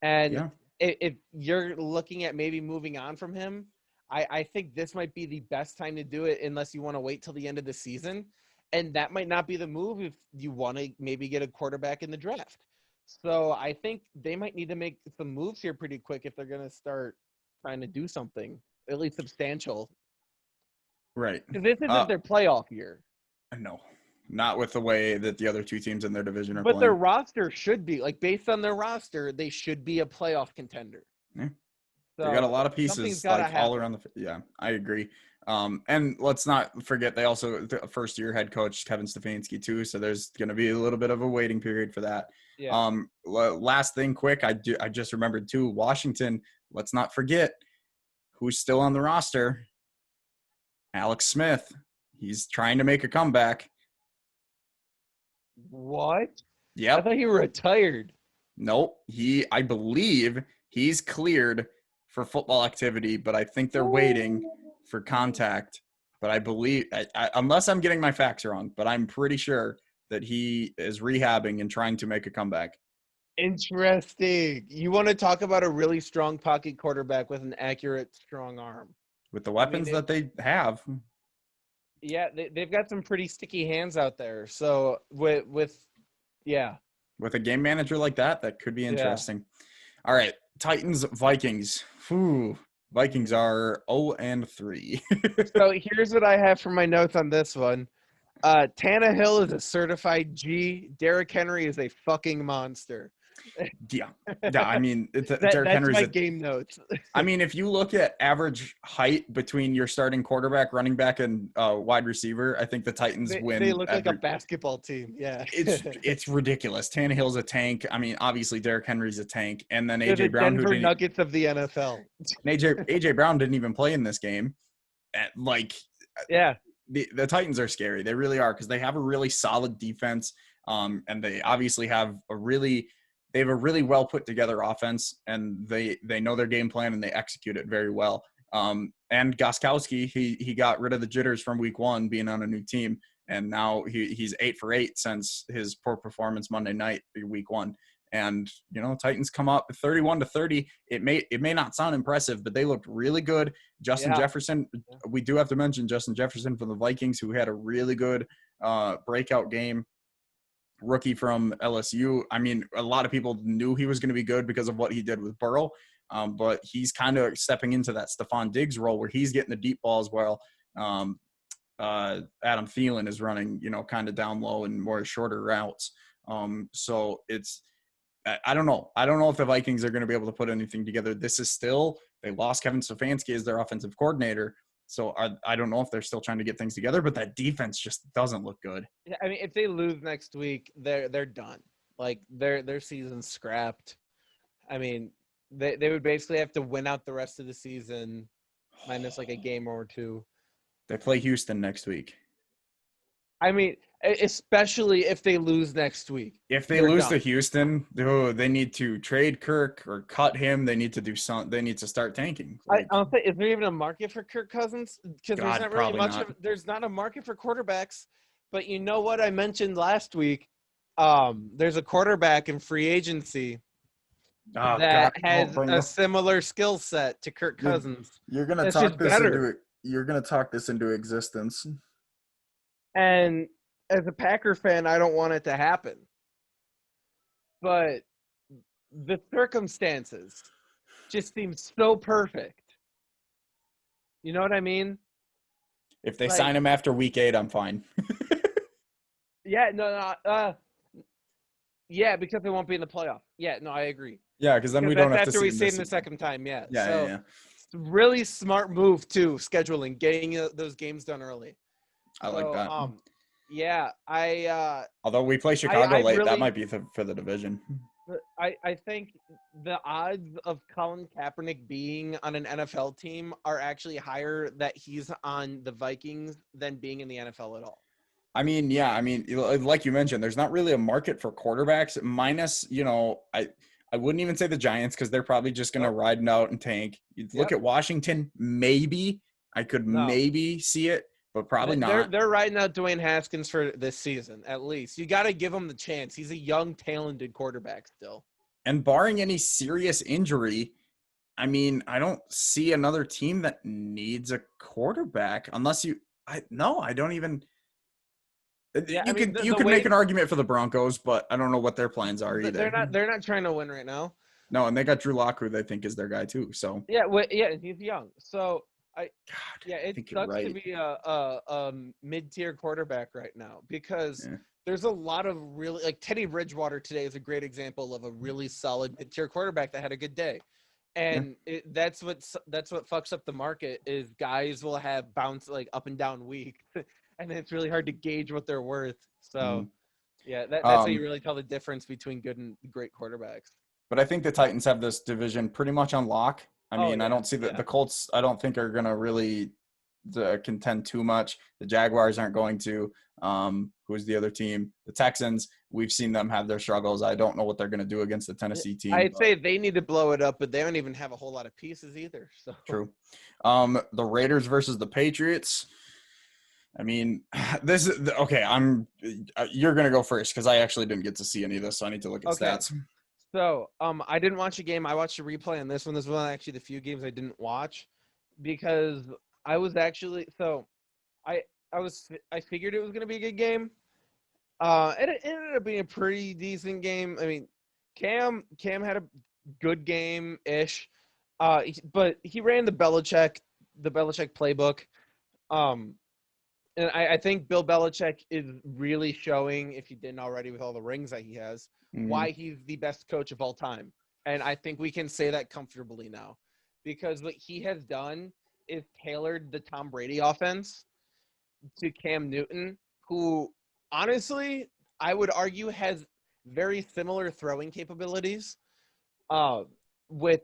and if you're looking at maybe moving on from him, I think this might be the best time to do it unless you want to wait till the end of the season, and that might not be the move if you want to maybe get a quarterback in the draft. So I think they might need to make some moves here pretty quick if they're going to start trying to do something, at least substantial. Right. This isn't their playoff year. No, not with the way that the other 2 teams in their division are playing. But their roster should be, based on their roster, they should be a playoff contender. Yeah. So they got a lot of pieces all around yeah, I agree. And let's not forget they also first-year head coach Kevin Stefanski too, so there's going to be a little bit of a waiting period for that. Yeah. Last thing, quick, I just remembered too. Washington. Let's not forget who's still on the roster. Alex Smith. He's trying to make a comeback. What? I Yep. thought he retired. Nope. I believe he's cleared for football activity, but I think they're waiting for contact. But I believe, unless I'm getting my facts wrong, but I'm pretty sure that he is rehabbing and trying to make a comeback. Interesting. You want to talk about a really strong pocket quarterback with an accurate, strong arm. With the weapons that they have. Yeah, they've got some pretty sticky hands out there. So with With a game manager like that could be interesting. All right, Titans, Vikings. Vikings are 0-3. So here's what I have for my notes on this one. Tannehill is a certified G. Derrick Henry is a fucking monster. Yeah. I mean, Derrick That's Henry's my game notes. I mean, if you look at average height between your starting quarterback, running back, and wide receiver, I think the Titans win. They look like a basketball team. Yeah. It's ridiculous. Tannehill's a tank. I mean, obviously Derrick Henry's a tank, and then They're AJ the Brown, Denver Nuggets of the NFL. AJ Brown didn't even play in this game. Yeah. The Titans are scary. They really are because they have a really solid defense, and they obviously have a really well put together offense, and they know their game plan and they execute it very well. And Gostkowski, he got rid of the jitters from week 1 being on a new team, and now he's 8 for 8 since his poor performance Monday night, week 1. And Titans come up 31-30. It may not sound impressive, but they looked really good. Justin Jefferson, we do have to mention Justin Jefferson from the Vikings, who had a really good breakout game. Rookie from LSU. I mean, a lot of people knew he was going to be good because of what he did with Burrow, but he's kind of stepping into that Stephon Diggs role where he's getting the deep balls while Adam Thielen is running, kind of down low and more shorter routes. So I don't know. I don't know if the Vikings are going to be able to put anything together. They lost Kevin Stefanski as their offensive coordinator. So I don't know if they're still trying to get things together, but that defense just doesn't look good. Yeah, I mean, if they lose next week, they're done. Like their season's scrapped. I mean, they would basically have to win out the rest of the season, minus like a game or two. They play Houston next week. I mean, especially if they lose next week. If they lose to Houston, they need to trade Kirk or cut him. They need to do something. They need to start tanking. I'll say, is there even a market for Kirk Cousins? Because there's not really much. There's not a market for quarterbacks. But you know what I mentioned last week? There's a quarterback in free agency that has a similar skill set to Kirk Cousins. You're gonna talk this into. You're gonna talk this into existence. And as a Packer fan, I don't want it to happen. But the circumstances just seem so perfect. You know what I mean? If they sign him after week 8, I'm fine. Yeah, yeah, because they won't be in the playoff. Yeah, no, I agree. Yeah, because then we don't have to see him. After we see him the second time, yeah. Yeah. Really smart move too, scheduling, getting those games done early. I like that. Yeah, although we play Chicago late, that might be for the division. I think the odds of Colin Kaepernick being on an NFL team are actually higher that he's on the Vikings than being in the NFL at all. I mean, yeah. I mean, like you mentioned, there's not really a market for quarterbacks. Minus, I wouldn't even say the Giants because they're probably just going to ride it out and tank. You look at Washington, maybe I could maybe see it, but probably not. They're riding out Dwayne Haskins for this season, at least. You got to give him the chance. He's a young, talented quarterback still. And barring any serious injury, I mean, I don't see another team that needs a quarterback unless I don't even. Yeah, you could make an argument for the Broncos, but I don't know what their plans are either. They're not trying to win right now. No, and they got Drew Lock, who they think is their guy too. So yeah, he's young. So it sucks to be a mid-tier quarterback right now because there's a lot of really Teddy Bridgewater today is a great example of a really solid mid-tier quarterback that had a good day. And that's what fucks up the market is guys will have bounce like up and down weeks, and it's really hard to gauge what they're worth. So Mm. yeah, that's how you Um, really tell the difference between good and great quarterbacks. but I think the Titans have this division pretty much on lock. I Oh mean, I yeah, don't see yeah. the Colts. I don't think are gonna really contend too much. The Jaguars aren't going to. Who's the other team? The Texans. We've seen them have their struggles. I don't know what they're gonna do against the Tennessee team. I'd say they need to blow it up, but they don't even have a whole lot of pieces either. So True. The Raiders versus the Patriots. I mean, this is okay. You're gonna go first because I actually didn't get to see any of this, so I need to look at okay. stats. So I didn't watch a game. I watched a replay on this one. This was one actually the few games I didn't watch because I was actually I I figured it was gonna be a good game. It ended up being a pretty decent game. I mean, Cam had a good game ish, but he ran the Belichick playbook. Um, and I think Bill Belichick is really showing, if he didn't already with all the rings that he has, Mm-hmm. why he's the best coach of all time. And I think we can say that comfortably now, because what he has done is tailored the Tom Brady offense to Cam Newton, who honestly, I would argue has very similar throwing capabilities, uh, with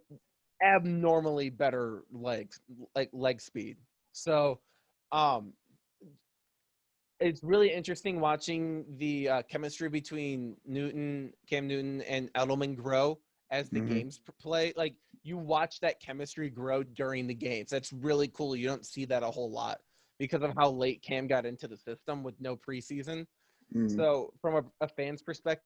abnormally better leg speed. So, um, it's really interesting watching the chemistry between Cam Newton, and Edelman grow as the Mm-hmm. games play. Like you watch that chemistry grow during the games. That's really cool. You don't see that a whole lot because of how late Cam got into the system with no preseason. Mm-hmm. So from a fan's perspective,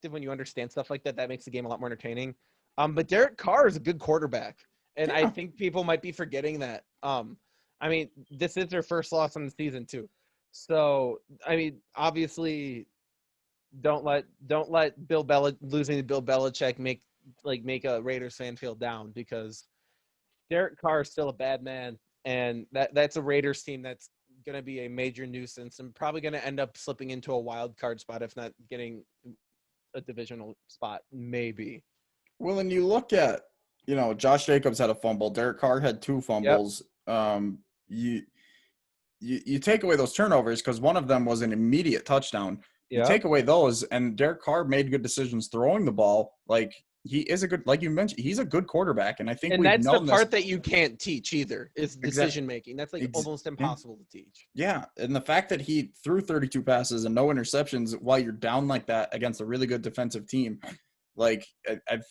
when you understand stuff like that, that makes the game a lot more entertaining. But Derek Carr is a good quarterback, and I Yeah. think people might be forgetting that. I mean, this is their first loss on the season too. So I mean, obviously, don't let losing to Bill Belichick make a Raiders fan feel down, because Derek Carr is still a bad man, and that's a Raiders team that's going to be a major nuisance and probably going to end up slipping into a wild card spot, if not getting a divisional spot, maybe. Well, and you look at, Josh Jacobs had a fumble. Derek Carr had two Yep. fumbles. You you take away those turnovers because one of them was an immediate touchdown. You Yep. take away those, and Derek Carr made good decisions throwing the ball. Like he is a good, like you mentioned, he's a good quarterback, and I think And we've that's the known this. part that you can't teach either, is Exact, decision making. That's like almost yeah, impossible to teach. yeah, and the fact that he threw 32 passes and no interceptions while you're down like that against a really good defensive team, like I've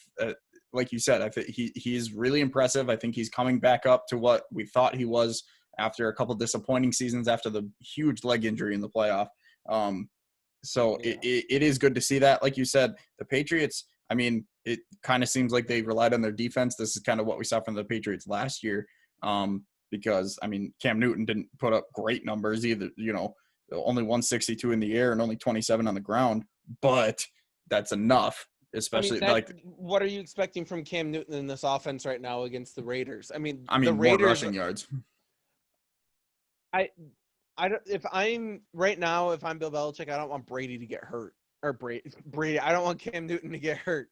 like you said, I think he's really impressive. I think he's coming back up to what we thought he was after a couple disappointing seasons after the huge leg injury in the playoff. So Yeah. it is good to see that. Like you said, the Patriots, I mean, it kind of seems like they relied on their defense. This is kind of what we saw from the Patriots last year. Because, I mean, Cam Newton didn't put up great numbers either, only 162 in the air and only 27 on the ground, but that's enough, I mean, especially that. like, What are you expecting from Cam Newton in this offense right now against the Raiders? I mean, I the mean, more Raiders. rushing yards. I I don't. If I'm right now, if I'm Bill Belichick, I don't want Brady to get hurt, or Brady. I don't want Cam Newton to get hurt.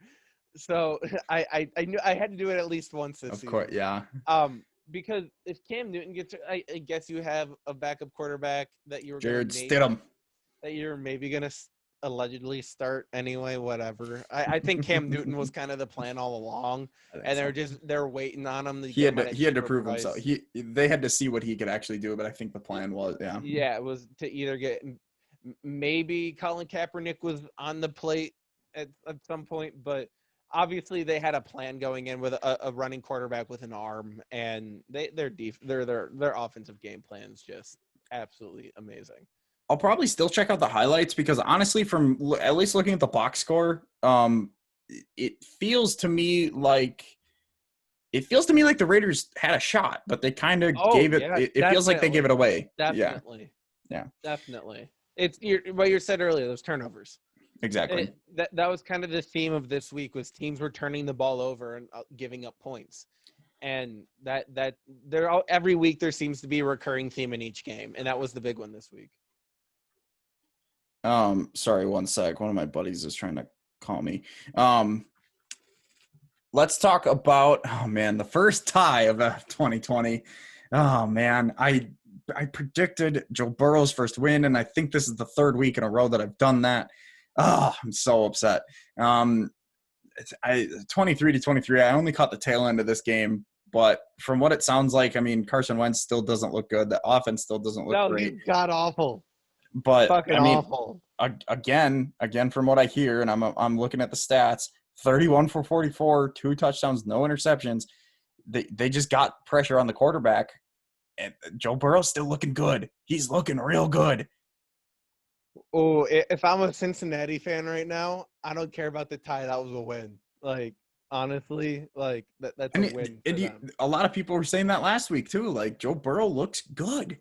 So I knew I had to do it at least once this Of course, season. yeah. Because if Cam Newton gets, I guess you have a backup quarterback that Jared Stidham. you're maybe gonna allegedly start anyway. Whatever. I think Cam Newton was kind of the plan all along, I think and so. they're waiting on him to He get had him on to a he had to cheaper prove himself. price. They had to see what he could actually do, but I think the plan was, yeah. Yeah, it was to either get maybe Colin Kaepernick was on the plate at some point, but obviously they had a plan going in with a running quarterback with an arm, and their offensive game plan is just absolutely amazing. I'll probably still check out the highlights because honestly, from at least looking at the box score, it feels to me like the Raiders had a shot, but they kind of Oh gave it. yeah, It feels like they gave it definitely, away. Yeah, definitely, yeah, definitely. It's what you said earlier. Those turnovers. exactly. That was kind of the theme of this week, was teams were turning the ball over and giving up points, and that every week there seems to be a recurring theme in each game, and that was the big one this week. Sorry, one sec. One of my buddies is trying to call me. Um, let's talk about, oh man, the first tie of 2020. Oh man, I predicted Joe Burrow's first win, and I think this is the third week in a row that I've done that. Oh, I'm so upset. 23-23. I only caught the tail end of this game, but from what it sounds like, I mean, Carson Wentz still doesn't look good. The offense still doesn't look No, he's great. god awful. But Fucking I mean, awful. again, from what I hear, and I'm looking at the stats, 31 for 44, 2 touchdowns, no interceptions. They just got pressure on the quarterback, and Joe Burrow's still looking good. He's looking real good. Oh, if I'm a Cincinnati fan right now, I don't care about the tie. That was a win. Like, honestly, like that's a And, win for them. a lot of people were saying that last week too. Like, Joe Burrow looks good.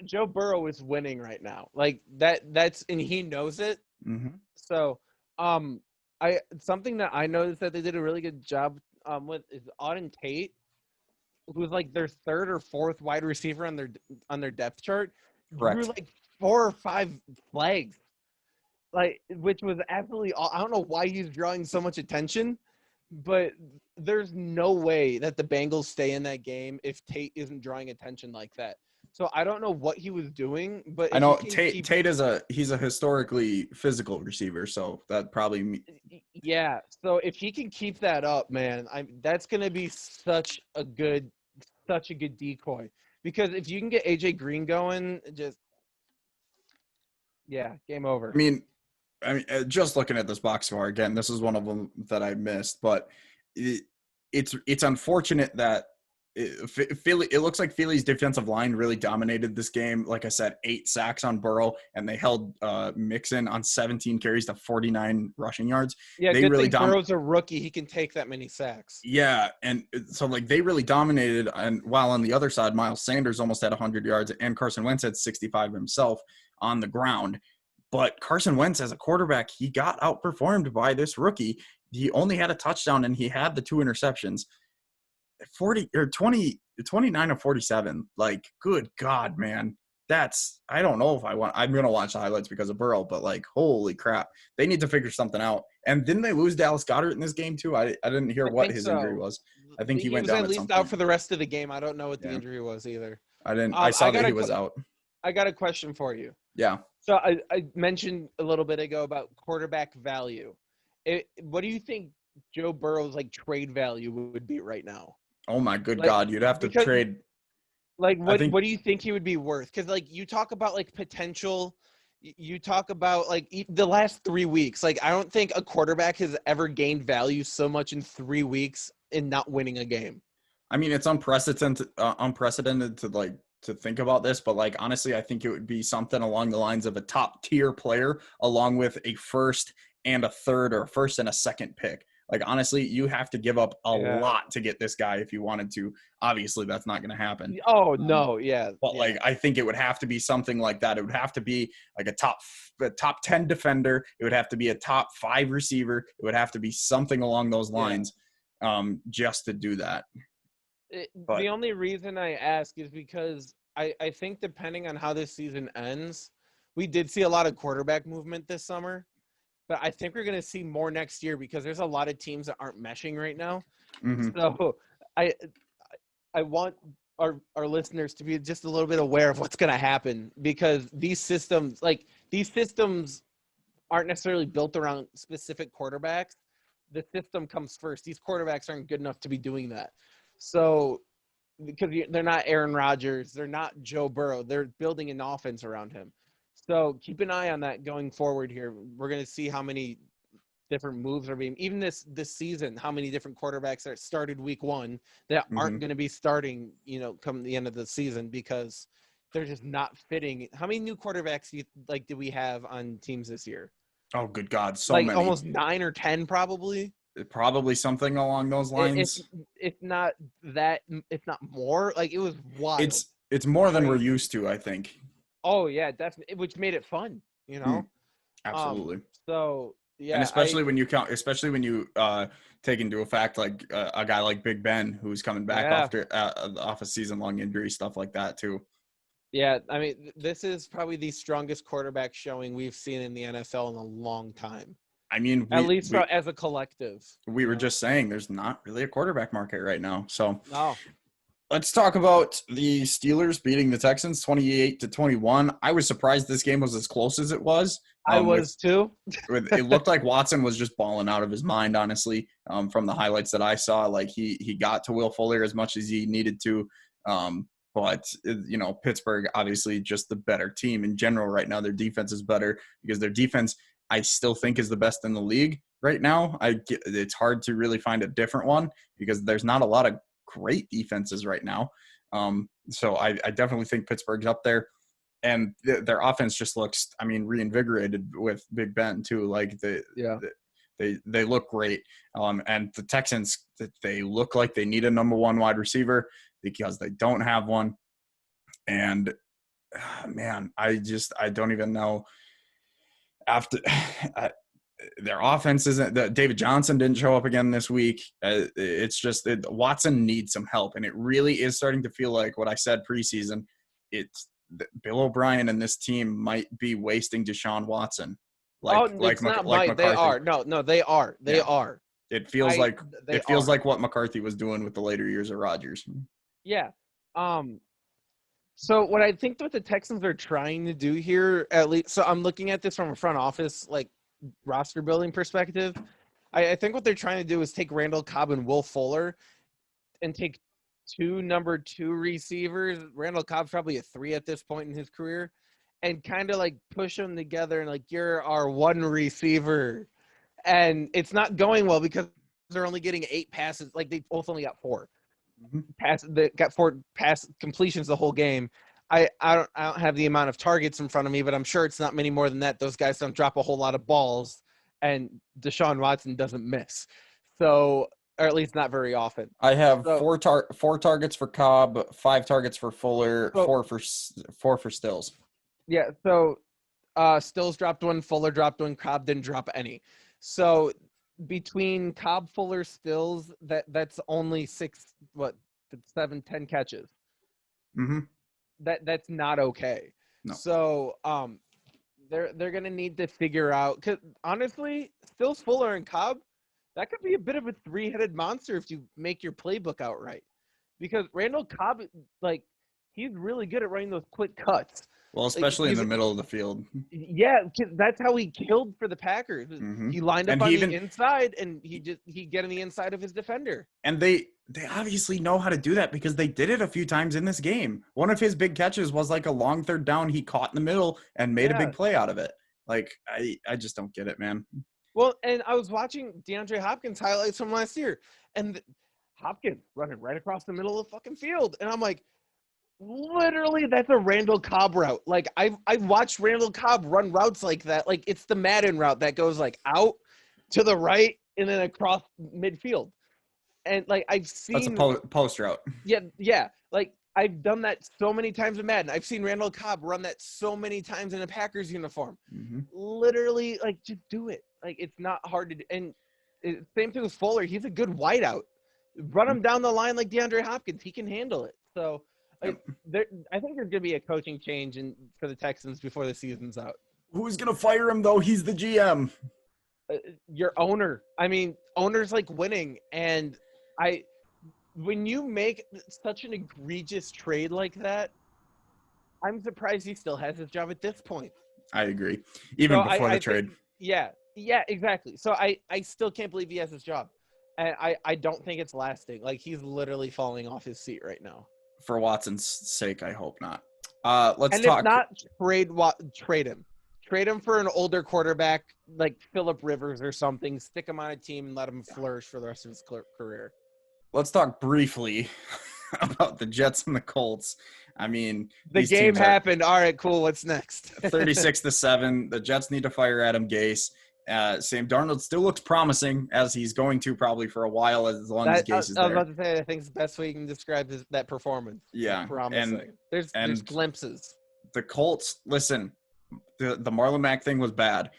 Joe Burrow is winning right now. Like that's and he knows it. Mm-hmm. So, I something that I noticed that they did a really good job with is Auden Tate, who's like their third or fourth wide receiver on their depth chart, drew Correct. like 4 or 5 flags, like which was absolutely. I don't know why he's drawing so much attention, but there's no way that the Bengals stay in that game if Tate isn't drawing attention like that. So I don't know what he was doing, but I if he know can Tate. keep, Tate is he's a historically physical receiver, so that probably. yeah. So if he can keep that up, man, that's gonna be such a good decoy. Because if you can get AJ Green going, just yeah, game over. Just looking at this box score again, this is one of them that I missed, but it's unfortunate that Philly. It looks like Philly's defensive line really dominated this game. Like I said, 8 sacks on Burrow, and they held Mixon on 17 carries to 49 rushing yards. Yeah, They good really thing Burrow's a rookie; he can take that many sacks. Yeah, and so like they really dominated, and while on the other side, Miles Sanders almost had 100 yards, and Carson Wentz had 65 himself on the ground. But Carson Wentz, as a quarterback, he got outperformed by this rookie. He only had a touchdown, and he had the 2 interceptions. 40 or 20, 29 of 47. Like, good God, man. I don't know if I'm going to watch the highlights because of Burrow, but like, holy crap. They need to figure something out. And didn't they lose Dallas Goedert in this game too? I didn't hear I what think his injury so. was. I think he He went was down at at some least out point. for the rest of the game. I don't know what the Yeah. injury was either. I saw that he a was out. I got a question for you. Yeah. So I mentioned a little bit ago about quarterback value. What do you think Joe Burrow's like trade value would be right now? Oh my good Like God. You'd have to because trade. like I think, what do you think he would be worth? Because like you talk about like potential. You talk about like the last 3 weeks. Like I don't think a quarterback has ever gained value so much in 3 weeks in not winning a game. it's unprecedented to think about this, but like honestly, I think it would be something along the lines of a top tier player along with a first and a third or a first and a second pick. Like honestly, you have to give up a Yeah. lot to get this guy if you wanted to. Obviously, that's not going to happen. Oh Um, no, yeah. but Yeah. like I think it would have to be something like that. It would have to be like a top 10 defender. It would have to be a top 5 receiver. It would have to be something along those Yeah. lines, just to do that. But The only reason I ask is because I think depending on how this season ends, we did see a lot of quarterback movement this summer, but I think we're going to see more next year because there's a lot of teams that aren't meshing right now. mhm. So I I want our listeners to be just a little bit aware of what's going to happen because these systems aren't necessarily built around specific quarterbacks. The system comes first. These quarterbacks aren't good enough to be doing that. So because they're not Aaron Rodgers, they're not Joe Burrow. They're building an offense around him. So keep an eye on that going forward here. We're going to see how many different moves are being even this season, how many different quarterbacks that started week 1 that aren't Mhm. going to be starting, come the end of the season because they're just not fitting. How many new quarterbacks do we have on teams this year? Oh, good God, so Like many. almost 9 or 10 probably. Probably something along those If lines. if not that, if not more, like it was wild. It's more than we're Crazy. used to, I think. Oh yeah, definitely, which made it fun, you Hmm, know. absolutely. So And yeah, especially when you take into effect like a guy like Big Ben who's coming back yeah, after off a season-long injury, stuff like that too. yeah. I mean, this is probably the strongest quarterback showing we've seen in the NFL in a long time. I mean, at least as a collective. we were just saying there's not really a quarterback market right now. So No. let's talk about the Steelers beating the Texans 28-21. I was surprised this game was as close as it was. I was too. It looked like Watson was just balling out of his mind, honestly, from the highlights that I saw. Like he got to Will Fuller as much as he needed to. But, Pittsburgh, obviously just the better team in general right now. Their defense is better because their defense, I still think, is the best in the league right now. It's hard to really find a different one because there's not a lot of great defenses right now. So I definitely think Pittsburgh's up there. And their offense just looks, reinvigorated with Big Ben too. Like they look great. And the Texans, they look like they need a number one wide receiver because they don't have one. And man, I don't even know. After their offense isn't. David Johnson didn't show up again this week. It's just Watson needs some help, and it really is starting to feel like what I said preseason. It's Bill O'Brien and this team might be wasting Deshaun Watson. It's not McCarthy. They are. No, they are. They are. It feels like what McCarthy was doing with the later years of Rodgers. Yeah. So what I think what the Texans are trying to do here, at least, so I'm looking at this from a front office roster building perspective. I think what they're trying to do is take Randall Cobb and Will Fuller and take two number 2 receivers. Randall Cobb's probably a 3 at this point in his career, and kind of push them together and you're our one receiver. And it's not going well because they're only getting 8 passes. They both only got 4. They got 4 pass completions the whole game. I don't have the amount of targets in front of me, but I'm sure it's not many more than that. Those guys don't drop a whole lot of balls, and Deshaun Watson doesn't miss. So, or at least not very often. I have 4 targets for Cobb, 5 targets for Fuller, 4 for Stills. Yeah. So, Stills dropped 1, Fuller dropped 1, Cobb didn't drop any. So between Cobb, Fuller, Stills, that's only 7, 10 catches. Mm-hmm. That's not okay. No. So they're gonna need to figure out, because honestly, Stills, Fuller, and Cobb, that could be a bit of a 3-headed monster if you make your playbook out right. Because Randall Cobb, he's really good at running those quick cuts. Well, especially in the middle of the field. Yeah, that's how he killed for the Packers. Mm-hmm. He lined up on the inside, and he get on the inside of his defender. And they obviously know how to do that because they did it a few times in this game. One of his big catches was a long third down he caught in the middle and made a big play out of it. I just don't get it, man. Well, and I was watching DeAndre Hopkins highlights from last year, and Hopkins running right across the middle of the fucking field, and I'm like, literally, that's a Randall Cobb route. I've watched Randall Cobb run routes like that. It's the Madden route that goes out to the right and then across midfield. And I've seen that's a post route. Yeah. I've done that so many times in Madden. I've seen Randall Cobb run that so many times in a Packers uniform. Mm-hmm. Literally, just do it. It's not hard to do. And same thing with Fuller. He's a good wideout. Run him down the line like DeAndre Hopkins. He can handle it. So. I think there's going to be a coaching change for the Texans before the season's out. Who's going to fire him, though? He's the GM. Your owner. Owners like winning. And when you make such an egregious trade like that, I'm surprised he still has his job at this point. I agree. Even before the trade. Yeah, exactly. So I still can't believe he has his job. And I don't think it's lasting. He's literally falling off his seat right now. For Watson's sake, I hope not. If not, trade him. Trade him for an older quarterback like Phillip Rivers or something. Stick him on a team and let him flourish for the rest of his career. Let's talk briefly about the Jets and the Colts. The game happened. All right, cool. What's next? 36-7. The Jets need to fire Adam Gase. Sam Darnold still looks promising, as he's going to probably for a while as long as Gase is there. I was about to say, I think it's the best way you can describe that performance. Yeah. Promising. There's glimpses. The Colts, listen, the Marlon Mack thing was bad,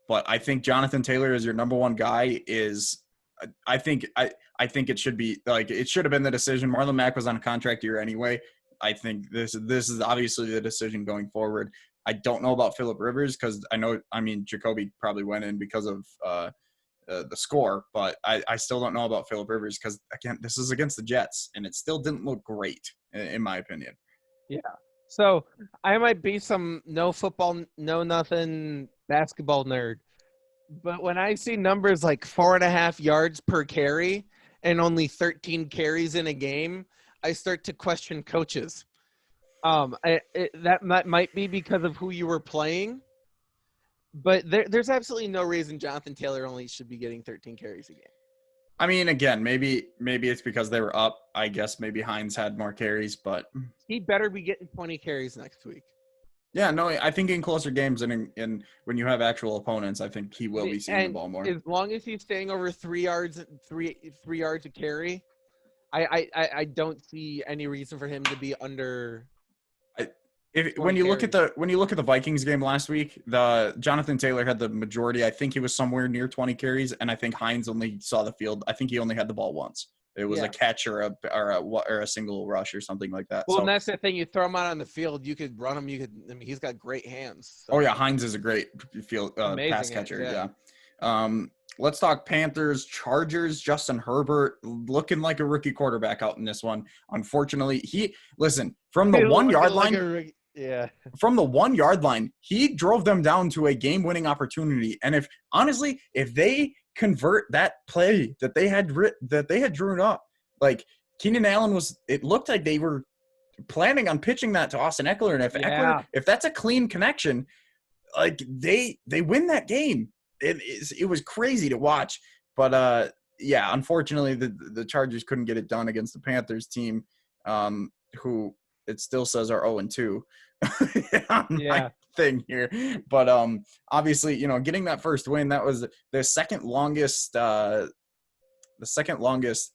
but I think Jonathan Taylor is your number one guy I think it should be it should have been the decision. Marlon Mack was on a contract year anyway. I think this is obviously the decision going forward. I don't know about Phillip Rivers because Jacoby probably went in because of the score, but I still don't know about Phillip Rivers because, again, this is against the Jets, and it still didn't look great, in my opinion. Yeah. So I might be some no football, no nothing basketball nerd, but when I see numbers like 4.5 yards per carry and only 13 carries in a game, I start to question coaches. That might be because of who you were playing, but there's absolutely no reason Jonathan Taylor only should be getting 13 carries a game. I mean, again, maybe it's because they were up. I guess maybe Hines had more carries, but he better be getting 20 carries next week. Yeah, no, I think in closer games and in when you have actual opponents, I think he will be seeing the ball more. As long as he's staying over 3 yards, three yards a carry, I don't see any reason for him to be under. When you look at the Vikings game last week, the Jonathan Taylor had the majority. I think he was somewhere near 20 carries, and I think Hines only saw the field. I think he only had the ball once. It was a catch or a single rush or something like that. Well, and that's the thing. You throw him out on the field, you could run him. He's got great hands. So. Oh yeah, Hines is a great field pass catcher. Let's talk Panthers, Chargers. Justin Herbert looking like a rookie quarterback out in this one. Unfortunately, from the 1 yard line. From the 1 yard line, he drove them down to a game-winning opportunity. And if they convert that play that they had drawn up, like Keenan Allen it looked like they were planning on pitching that to Austin Eckler. And if that's a clean connection, like they win that game. It was crazy to watch, but unfortunately the Chargers couldn't get it done against the Panthers team, who it still says are 0-2 my thing here. But obviously, getting that first win, that was the second longest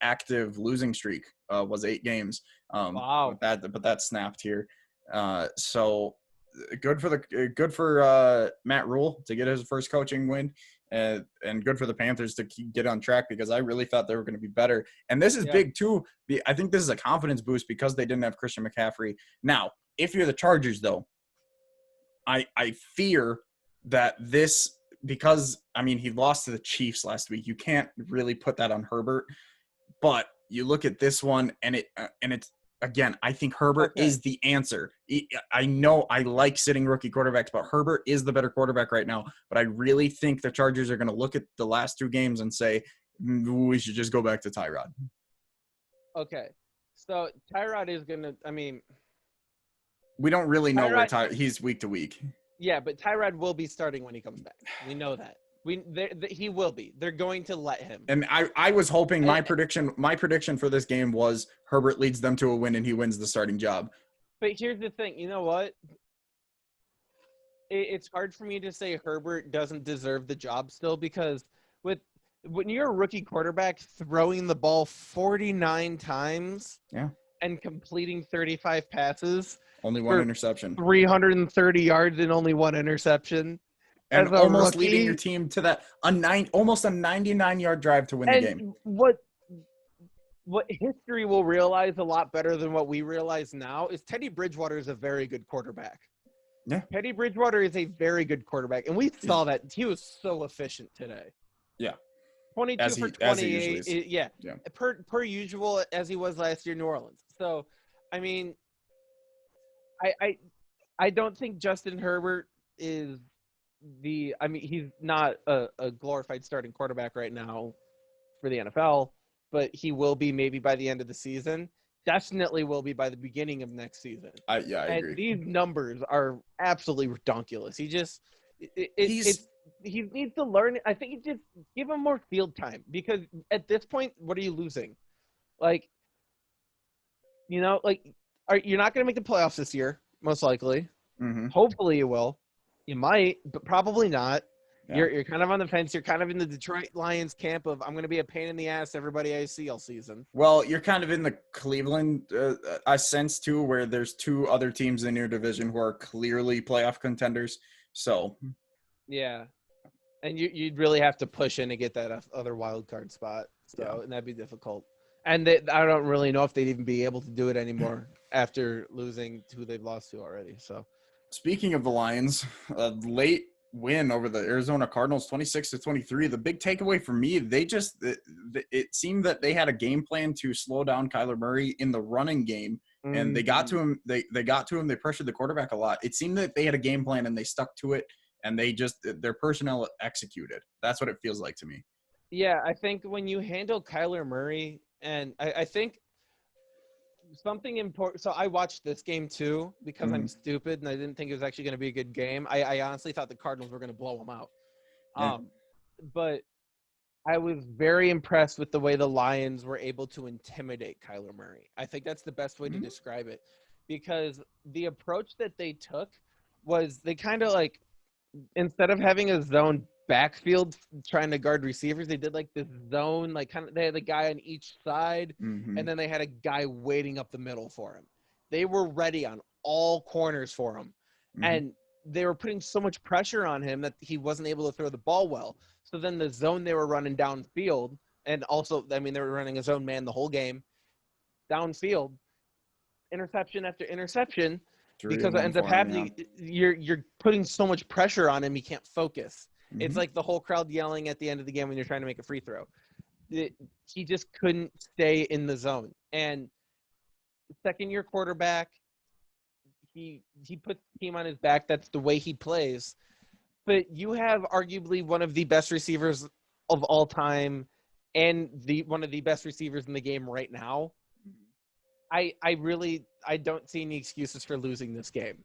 active losing streak, was 8 games. Wow. But that snapped here. So good for Matt Rule to get his first coaching win, and good for the Panthers to get on track, because I really thought they were going to be better. And this is big too. I think this is a confidence boost because they didn't have Christian McCaffrey. Now, if you're the Chargers, though, I fear that because he lost to the Chiefs last week. You can't really put that on Herbert, but you look at this one and it's. Again, I think Herbert is the answer. I know I like sitting rookie quarterbacks, but Herbert is the better quarterback right now. But I really think the Chargers are going to look at the last 2 games and say, we should just go back to Tyrod. Okay. So Tyrod is going to, we don't really know where he's week to week. Yeah, but Tyrod will be starting when he comes back. We know that. He will be. They're going to let him. And I was hoping my prediction for this game was Herbert leads them to a win and he wins the starting job. But here's the thing. You know what? It's hard for me to say Herbert doesn't deserve the job still, because when you're a rookie quarterback throwing the ball 49 times and completing 35 passes. Only one interception. 330 yards and only 1 interception. And almost leading your team to that almost a 99-yard drive to win the game. What history will realize a lot better than what we realize now is Teddy Bridgewater is a very good quarterback. Yeah. Teddy Bridgewater is a very good quarterback, and we saw that. He was so efficient today. Yeah. 22 for 28. Yeah. Per usual, as he was last year in New Orleans. So, I don't think Justin Herbert is he's not a glorified starting quarterback right now for the NFL, but he will be maybe by the end of the season. Definitely will be by the beginning of next season. I agree. These numbers are absolutely redonkulous. He needs to learn. I think you just give him more field time, because at this point, what are you losing? You're not going to make the playoffs this year, most likely. Mm-hmm. Hopefully you will. You might, but probably not. Yeah. You're kind of on the fence. You're kind of in the Detroit Lions camp of, I'm going to be a pain in the ass everybody I see all season. Well, you're kind of in the Cleveland sense too, where there's 2 other teams in your division who are clearly playoff contenders. So, yeah, and you'd really have to push in to get that other wild card spot. So, and that'd be difficult. And I don't really know if they'd even be able to do it anymore after losing who they've lost to already. So. Speaking of the Lions, a late win over the Arizona Cardinals, 26-23. The big takeaway for me, it seemed that they had a game plan to slow down Kyler Murray in the running game, and they got to him. They got to him. They pressured the quarterback a lot. It seemed that they had a game plan and they stuck to it, and their personnel executed. That's what it feels like to me. Yeah, I think when you handle Kyler Murray, and I think something important. So I watched this game too because I'm stupid and I didn't think it was actually going to be a good game. I honestly thought the Cardinals were going to blow them out. Yeah. But I was very impressed with the way the Lions were able to intimidate Kyler Murray. I think that's the best way to describe it, because the approach that they took was they kind of like, instead of having a zone backfield trying to guard receivers, they did like this zone, like kind of they had a guy on each side, and then they had a guy waiting up the middle for him. They were ready on all corners for him, and they were putting so much pressure on him that he wasn't able to throw the ball well. So then the zone they were running downfield, and also, I mean, they were running a zone man the whole game, downfield, interception after interception, because what ends up happening, you're putting so much pressure on him, he can't focus. It's like the whole crowd yelling at the end of the game when you're trying to make a free throw. He just couldn't stay in the zone. And second-year quarterback, he puts the team on his back. That's the way he plays. But you have arguably one of the best receivers of all time and one of the best receivers in the game right now. I don't see any excuses for losing this game.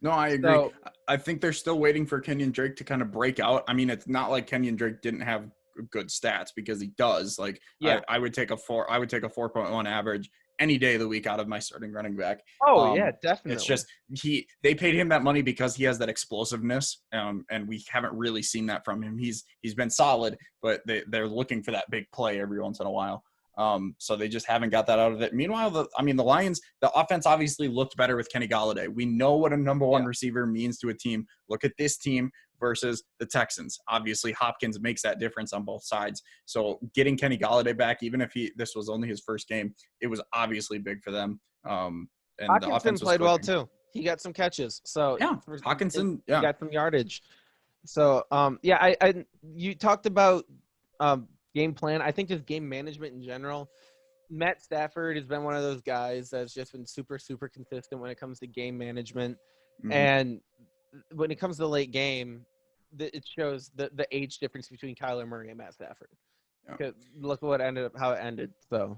No, I agree. So, I think they're still waiting for Kenyon Drake to kind of break out. I mean, it's not like Kenyon Drake didn't have good stats, because he does. Like, yeah. I would take a 4.1 average any day of the week out of my starting running back. Oh, yeah, definitely. It's just they paid him that money because he has that explosiveness, and we haven't really seen that from him. He's been solid, but they're looking for that big play every once in a while. So they just haven't got that out of it. Meanwhile, the Lions, the offense obviously looked better with Kenny Golladay. We know what a number one receiver means to a team. Look at this team versus the Texans. Obviously, Hopkins makes that difference on both sides. So getting Kenny Golladay back, even if this was only his first game, it was obviously big for them. And Hopkinson the offense played well too. He got some catches. So yeah, Hockenson, he got some yardage. So you talked about game plan. I think just game management in general. Matt Stafford has been one of those guys that's just been super, super consistent when it comes to game management. And when it comes to the late game, it shows the age difference between Kyler Murray and Matt Stafford. Yeah. Look at how it ended. So,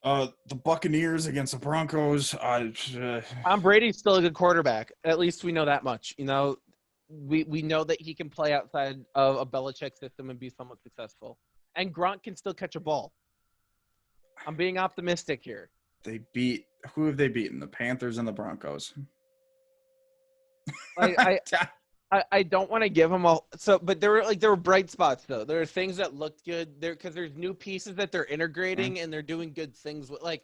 the Buccaneers against the Broncos. Tom Brady's still a good quarterback. At least we know that much. You know, we know that he can play outside of a Belichick system and be somewhat successful. And Gronk can still catch a ball. I'm being optimistic here. Who have they beaten? The Panthers and the Broncos. I don't want to give them all. But there were bright spots though. There are things that looked good there because there's new pieces that they're integrating and they're doing good things with. Like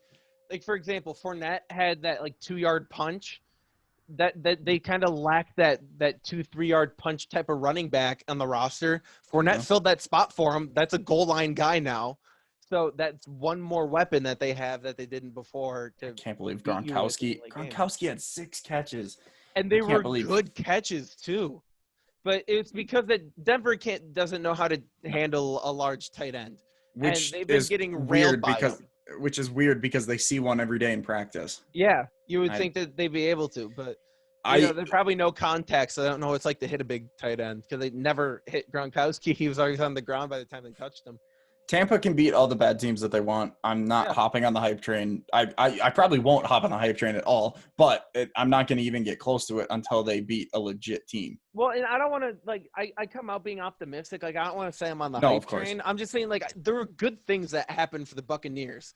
for example, Fournette had that 2-yard punch. That they kind of lacked that 2-3 yard punch type of running back on the roster. Fournette filled that spot for him. That's a goal line guy now. So that's one more weapon that they have that they didn't before. I can't believe Gronkowski. Gronkowski had 6 catches. And they were good catches too. But it's because that Denver doesn't know how to handle a large tight end. Which and they've been getting railed by them. Which is weird because they see one every day in practice. Yeah, you would think that they'd be able to, but there's probably no contact, so I don't know what it's like to hit a big tight end because they never hit Gronkowski. He was always on the ground by the time they touched him. Tampa can beat all the bad teams that they want. I'm not hopping on the hype train. I probably won't hop on the hype train at all, but I'm not going to even get close to it until they beat a legit team. Well, and I don't want to, I come out being optimistic. I don't want to say I'm on the hype train. I'm just saying, there were good things that happened for the Buccaneers.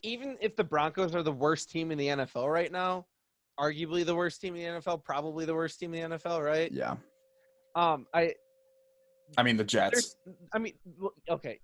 Even if the Broncos are the worst team in the NFL right now, arguably the worst team in the NFL, probably the worst team in the NFL, right? Yeah. I mean, the Jets. Okay.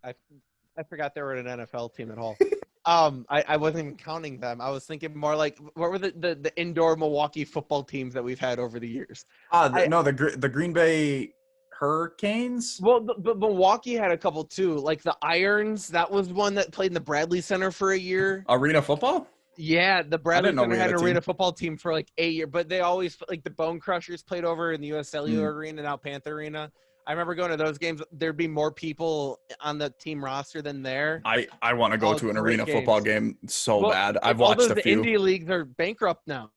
I forgot they were an NFL team at all. I wasn't even counting them. I was thinking more like, what were the indoor Milwaukee football teams that we've had over the years? The Green Bay Hurricanes? Well, but Milwaukee had a couple too. Like the Irons, that was one that played in the Bradley Center for a year. Arena football? Yeah, the I Bradley didn't know Center we had had a an arena team. football team for like 8 years, but they always like the Bone Crushers played over in the U.S. Mm. Cellular Arena, now Panther Arena. I remember going to those games. There'd be more people on the team roster than there. I want to go All to an great arena football games. game so Well, bad. I've all watched those a few. indie leagues are bankrupt now,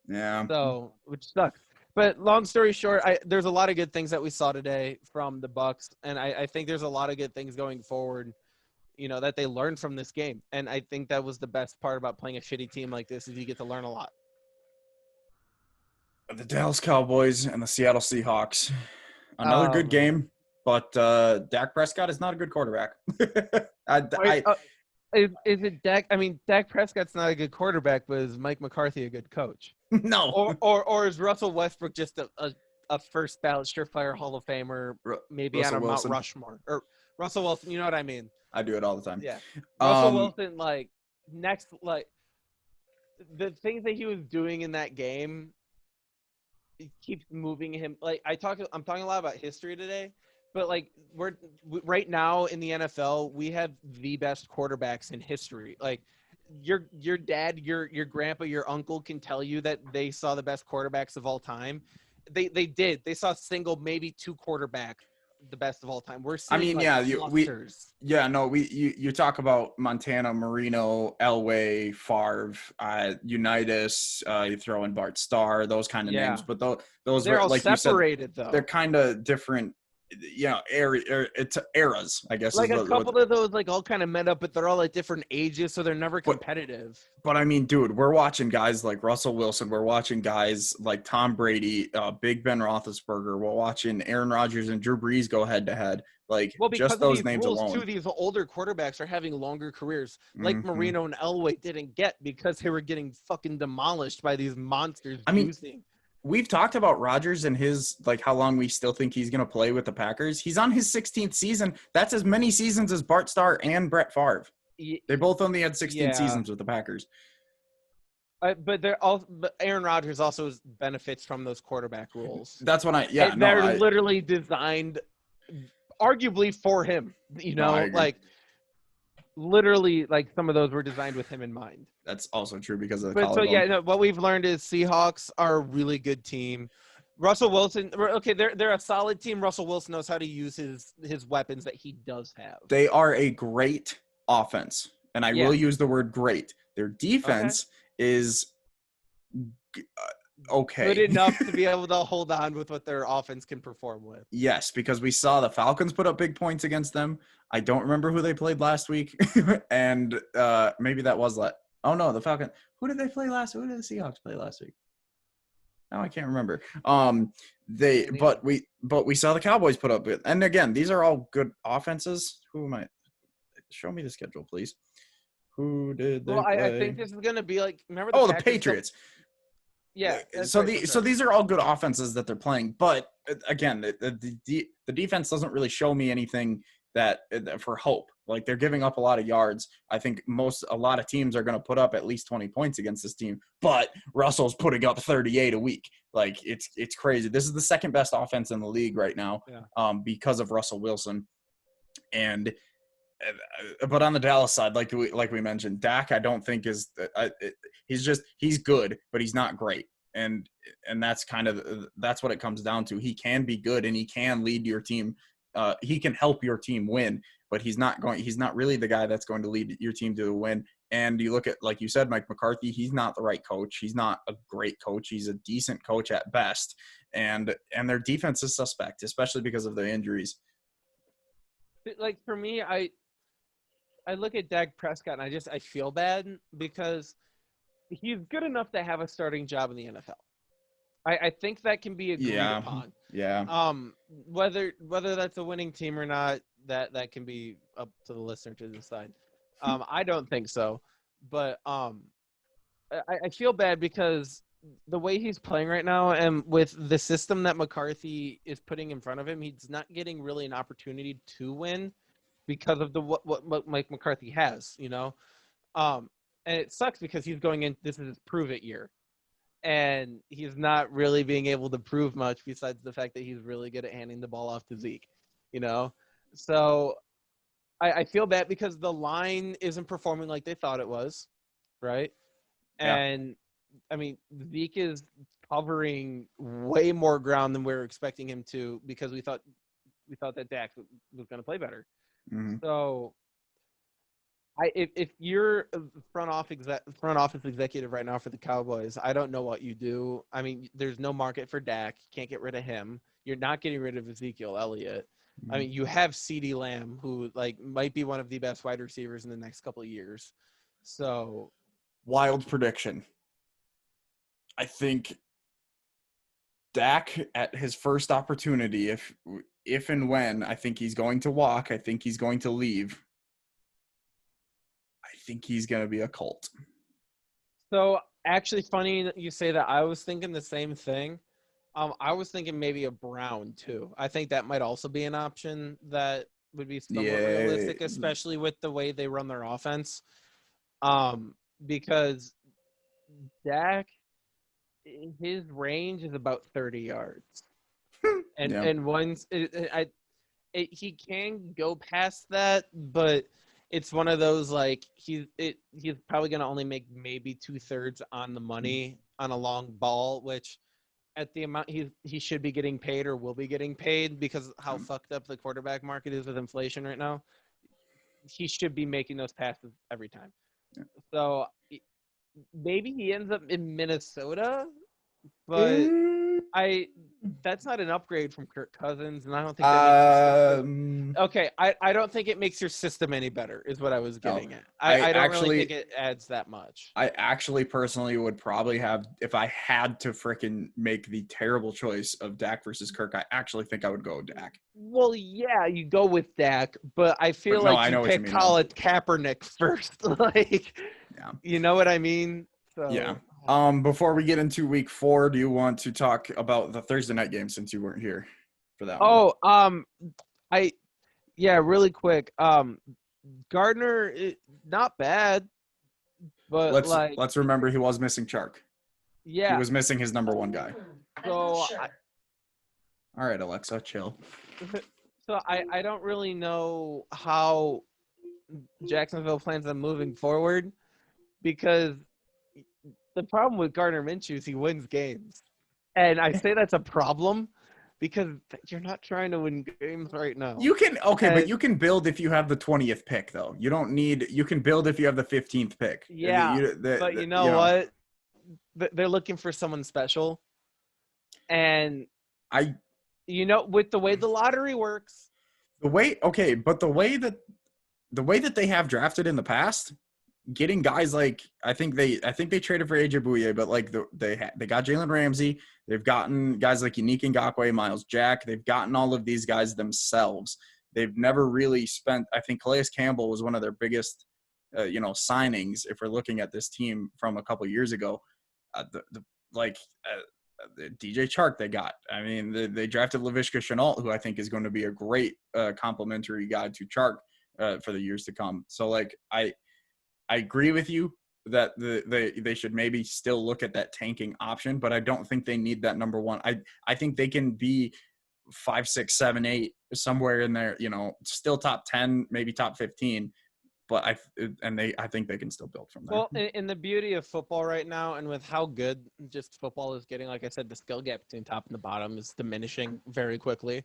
Yeah. so which sucks. But long story short, there's a lot of good things that we saw today from the Bucks, and I think there's a lot of good things going forward. That they learned from this game, and I think that was the best part about playing a shitty team like this is you get to learn a lot. The Dallas Cowboys and the Seattle Seahawks. Another Oh good man, game, but Dak Prescott is not a good quarterback. Wait, is it Dak? I mean, Dak Prescott's not a good quarterback, but is Mike McCarthy a good coach? No. Or is Russell Westbrook just a first ballot surefire Hall of Famer, maybe on Russell a Mount Wilson. Rushmore, or Russell Wilson? You know what I mean? I do it all the time. Yeah, Russell Wilson, like next, like the things that he was doing in that game, it keeps moving him. Like I'm talking a lot about history today, but like right now in the NFL, we have the best quarterbacks in history. Like your dad, your grandpa, your uncle can tell you that they saw the best quarterbacks of all time. They did. They saw single, maybe two quarterbacks, the best of all time. We're I seeing mean, like yeah, clusters. you talk about Montana, Marino, Elway, Favre, Unitas, you throw in Bart Starr, those kind of names, Yeah, but those they're were, all like you said, separated they're though. kind of different, it's eras, I guess is Like a the couple of those, like all kind of met up, but they're all at different ages, so they're never but competitive. But I mean, dude, we're watching guys like Russell Wilson. We're watching guys like Tom Brady, Big Ben Roethlisberger. We're watching Aaron Rodgers and Drew Brees go head to head. Like, Well, just because of those these names rules alone. too, these older quarterbacks are having longer careers, like Hmm. Marino and Elway didn't get because they were getting fucking demolished by these monsters I mean, juicing. we've talked about Rodgers and his, like, how long we still think he's going to play with the Packers. He's on his 16th season. That's as many seasons as Bart Starr and Brett Favre. They both only had 16 Yeah, seasons with the Packers. but they're all. But Aaron Rodgers also benefits from those quarterback rules. That's when They're literally designed, arguably for him. No, I agree. Like literally, like some of those were designed with him in mind. That's also true because of the But so collarbone. yeah, no, what we've learned is Seahawks are a really good team. Russell Wilson, okay, they're a solid team. Russell Wilson knows how to use his weapons that he does have. They are a great offense, and I will Yeah. use the word great. Their Okay. defense is Good okay. enough to be able to hold on with what their offense can perform with. Yes, because we saw the Falcons put up big points against them. I don't remember who they played last week, and maybe that was oh no, the Falcons. Who did they play last? Who did the Seahawks play last week? No, I can't remember. But we saw the Cowboys put up it, and again, these are all good offenses. Who am I? Show me the schedule, please. Who did they Well, I play? think this is gonna be like remember the Oh, the Packers. Patriots. Yeah, that's So right. That's right. these are all good offenses that they're playing, but again, the defense doesn't really show me anything that for hope. Like, they're giving up a lot of yards. I think a lot of teams are going to put up at least 20 points against this team, but Russell's putting up 38 a week. Like, it's crazy. This is the second best offense in the league right now, Yeah. because of Russell Wilson. And but on the Dallas side, like we mentioned, Dak, I don't think he's good, but he's not great, and that's that's what it comes down to. He can be good and he can lead your team. He can help your team win, but he's not really the guy that's going to lead your team to the win. And you look at, like you said, Mike McCarthy. He's not the right coach. He's not a great coach. He's a decent coach at best, and their defense is suspect, especially because of the injuries. Like for me, I look at Dak Prescott and I feel bad because he's good enough to have a starting job in the NFL. I think that can be agreed upon. Yeah. Whether that's a winning team or not, that can be up to the listener to decide. I don't think so, but I feel bad because the way he's playing right now and with the system that McCarthy is putting in front of him, he's not getting really an opportunity to win because of what Mike McCarthy has, and it sucks because he's going in. This is his prove it year, and he's not really being able to prove much besides the fact that he's really good at handing the ball off to Zeke, So I feel bad because the line isn't performing like they thought it was, right? Yeah. And I mean, Zeke is covering way more ground than we were expecting him to because we thought that Dak was going to play better. Mm-hmm. So, if you're a front office executive right now for the Cowboys, I don't know what you do. I mean, there's no market for Dak. You can't get rid of him. You're not getting rid of Ezekiel Elliott. I mean, you have CeeDee Lamb, who like might be one of the best wide receivers in the next couple of years. So, Wild prediction. I think Dak at his first opportunity, if and when I think he's going to walk, I think he's going to leave. I think he's going to be a cult. so actually, funny that you say that. I was thinking the same thing. I was thinking maybe a Brown too. I think that might also be an option that would be somewhat Yeah. realistic, especially with the way they run their offense. Because Dak, his range is about 30 yards, and Yeah. and once he can go past that, but it's one of those like he's probably gonna only make maybe 2/3 on the money on a long ball, which at the amount he should be getting paid or will be getting paid because how fucked up the quarterback market is with inflation right now. He should be making those passes every time. So maybe he ends up in Minnesota, but I that's not an upgrade from Kirk Cousins, and I don't think that makes your system. Okay, I don't think it makes your system any better, is what I was No. getting at. I I don't really actually think it adds that much. I actually personally would probably have, if I had to freaking make the terrible choice of Dak versus Kirk, I actually think I would go Dak. Well, yeah, you go with Dak, but I But feel no, like I you know what you pick mean though. Colin Kaepernick first. Like, Yeah. you know what I mean? Yeah. So, Before we get into week 4, do you want to talk about the Thursday night game since you weren't here for that one? oh, I yeah, really quick. Gardner, not bad, but like, Let's remember he was missing Chark. He yeah. was missing his number 1 guy. So, All right, Alexa, chill. I don't really know how Jacksonville plans on moving forward because the problem with Gardner Minshew is he wins games. And I say that's a problem because you're not trying to win games right now. You can but And you can build if you have the 20th pick though. You don't need you can build if you have the 15th pick. yeah, but you know You know, what? They're looking for someone special. And I with the way the lottery works, but the way that they have drafted in the past, getting guys like I think they traded for AJ Bouye, but like they got Jalen Ramsey, they've gotten guys like Unique Ngakoue, Miles Jack, they've gotten all of these guys themselves. They've never really spent. I think Calais Campbell was one of their biggest, signings. If we're looking at this team from a couple years ago, like DJ Chark they got. I mean, they drafted Laviska Shenault, who I think is going to be a great complementary guy to Chark for the years to come. So like I agree with you that they should maybe still look at that tanking option, but I don't think they need that number 1. I think they can be 5, 6, 7, 8 somewhere in there, still top 10, maybe top 15. But I think they can still build from there. well, in the beauty of football right now, and with how good just football is getting, like I said, the skill gap between top and the bottom is diminishing very quickly.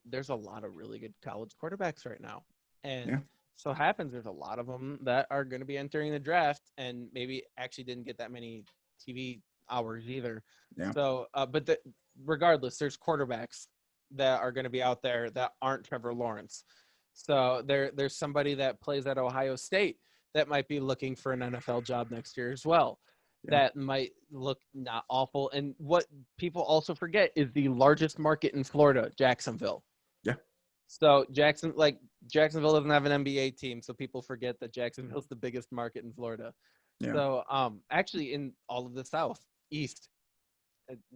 There's a lot of really good college quarterbacks right now, and Yeah. so happens there's a lot of them that are going to be entering the draft, and maybe actually didn't get that many TV hours either. Yeah. So, but regardless, there's quarterbacks that are going to be out there that aren't Trevor Lawrence. So there's somebody that plays at Ohio State that might be looking for an NFL job next year as well. Yeah. That might look not awful. And what people also forget is the largest market in Florida, Jacksonville. Yeah. So Jacksonville doesn't have an NBA team, so people forget that Jacksonville's the biggest market in Florida. Yeah. So actually in all of the South, East,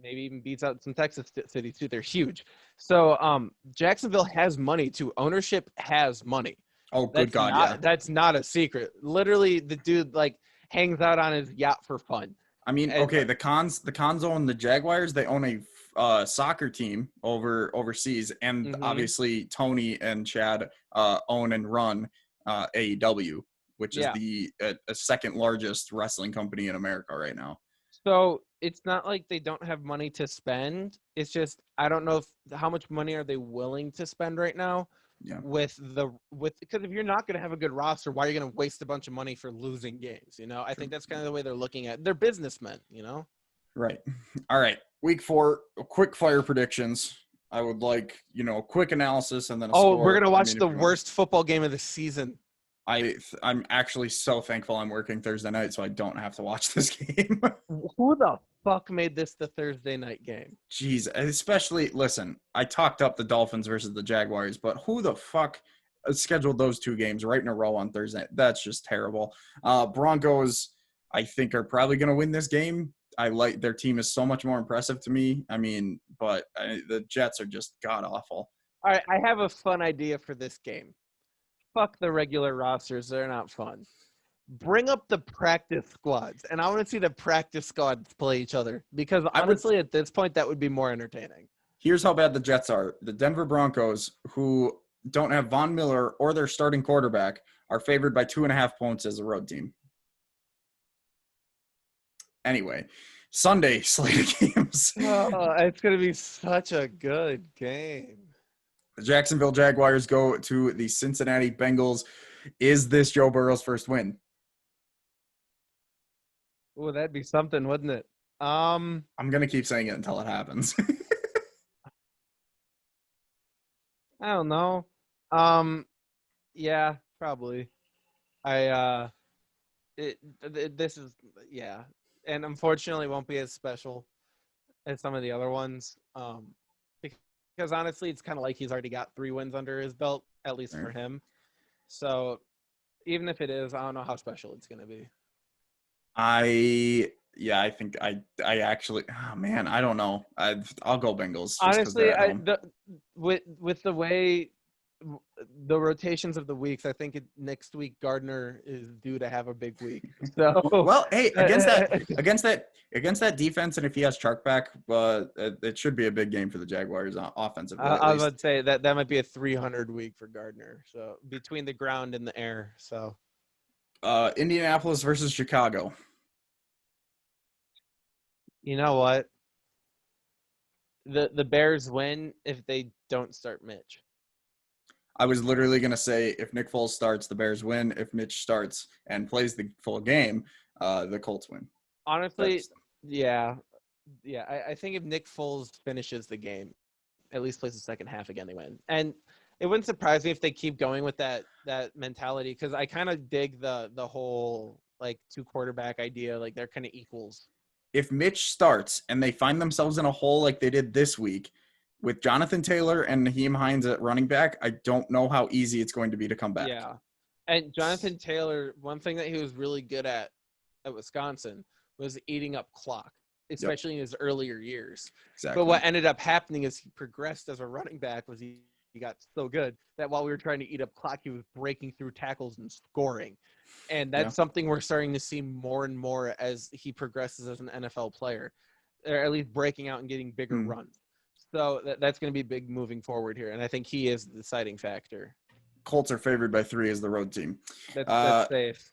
maybe even beats out some Texas cities too. They're huge. So Jacksonville has money too. Ownership has money. Oh, good God, yeah. That's not a secret. Literally, the dude like hangs out on his yacht for fun. I mean, okay, the cons own the Jaguars. They own a soccer team overseas, and obviously Tony and Chad own and run AEW. which is Yeah. the a second largest wrestling company in America right now. So it's not like they don't have money to spend. It's just I don't know how much money are they willing to spend right now Yeah. because if you're not going to have a good roster, why are you going to waste a bunch of money for losing games? You know, I think that's kind of the way they're looking at. They're businessmen, you know. Right. All right. Week 4, quick fire predictions. I would like, a quick analysis and then a Oh, we're score. gonna I watch mean, if the you want. worst football game of the season. I'm actually so thankful I'm working Thursday night, so I don't have to watch this game. Who the fuck made this the Thursday night game? Jeez, especially listen. I talked up the Dolphins versus the Jaguars, but who the fuck scheduled those 2 games right in a row on Thursday? That's just terrible. Broncos, I think, are probably going to win this game. I like their team is so much more impressive to me. I mean, but the Jets are just god awful. All right, I have a fun idea for this game. Fuck the regular rosters; they're not fun. Bring up the practice squads, and I want to see the practice squads play each other because honestly, at this point, that would be more entertaining. Here's how bad the Jets are. The Denver Broncos, who don't have Von Miller or their starting quarterback, are favored by 2.5 points as a road team. Anyway, Sunday slate of games. Oh, it's gonna be such a good game. The Jacksonville Jaguars go to the Cincinnati Bengals. Is this Joe Burrow's first win? Oh, that'd be something, wouldn't it? I'm gonna keep saying it until it happens. I don't know. Yeah, probably. This is yeah, and unfortunately, won't be as special as some of the other ones. Because honestly, it's kind of like he's already got 3 wins under his belt, at least for him. So even if it is, I don't know how special it's gonna be. I think I actually, oh man, I don't know. I'll go Bengals just because Honestly, they're at home. With the way the rotations of the weeks, I think next week Gardner is due to have a big week. So well, hey, against that defense, and if he has Chark back, it should be a big game for the Jaguars offensively. I was about to say that might be a 300 week for Gardner. So between the ground and the air. So Indianapolis versus Chicago. You know what? The Bears win if they don't start Mitch. I was literally going to say if Nick Foles starts, the Bears win. If Mitch starts and plays the full game, the Colts win. Honestly, yeah. I think if Nick Foles finishes the game, at least plays the second half again, they win. And it wouldn't surprise me if they keep going with that mentality because I kind of dig the whole like 2 quarterback idea. Like they're kind of equals. If Mitch starts and they find themselves in a hole like they did this week with Jonathan Taylor and Naheem Hines at running back, I don't know how easy it's going to be to come back. Yeah. And Jonathan Taylor, one thing that he was really good at Wisconsin was eating up clock, especially in his earlier years. Exactly. But what ended up happening is he progressed as a running back was he got so good that while we were trying to eat up clock, he was breaking through tackles and scoring. And that's something we're starting to see more and more as he progresses as an NFL player, or at least breaking out and getting bigger runs. So that's going to be big moving forward here. And I think he is the deciding factor. Colts are favored by 3 as the road team. That's safe.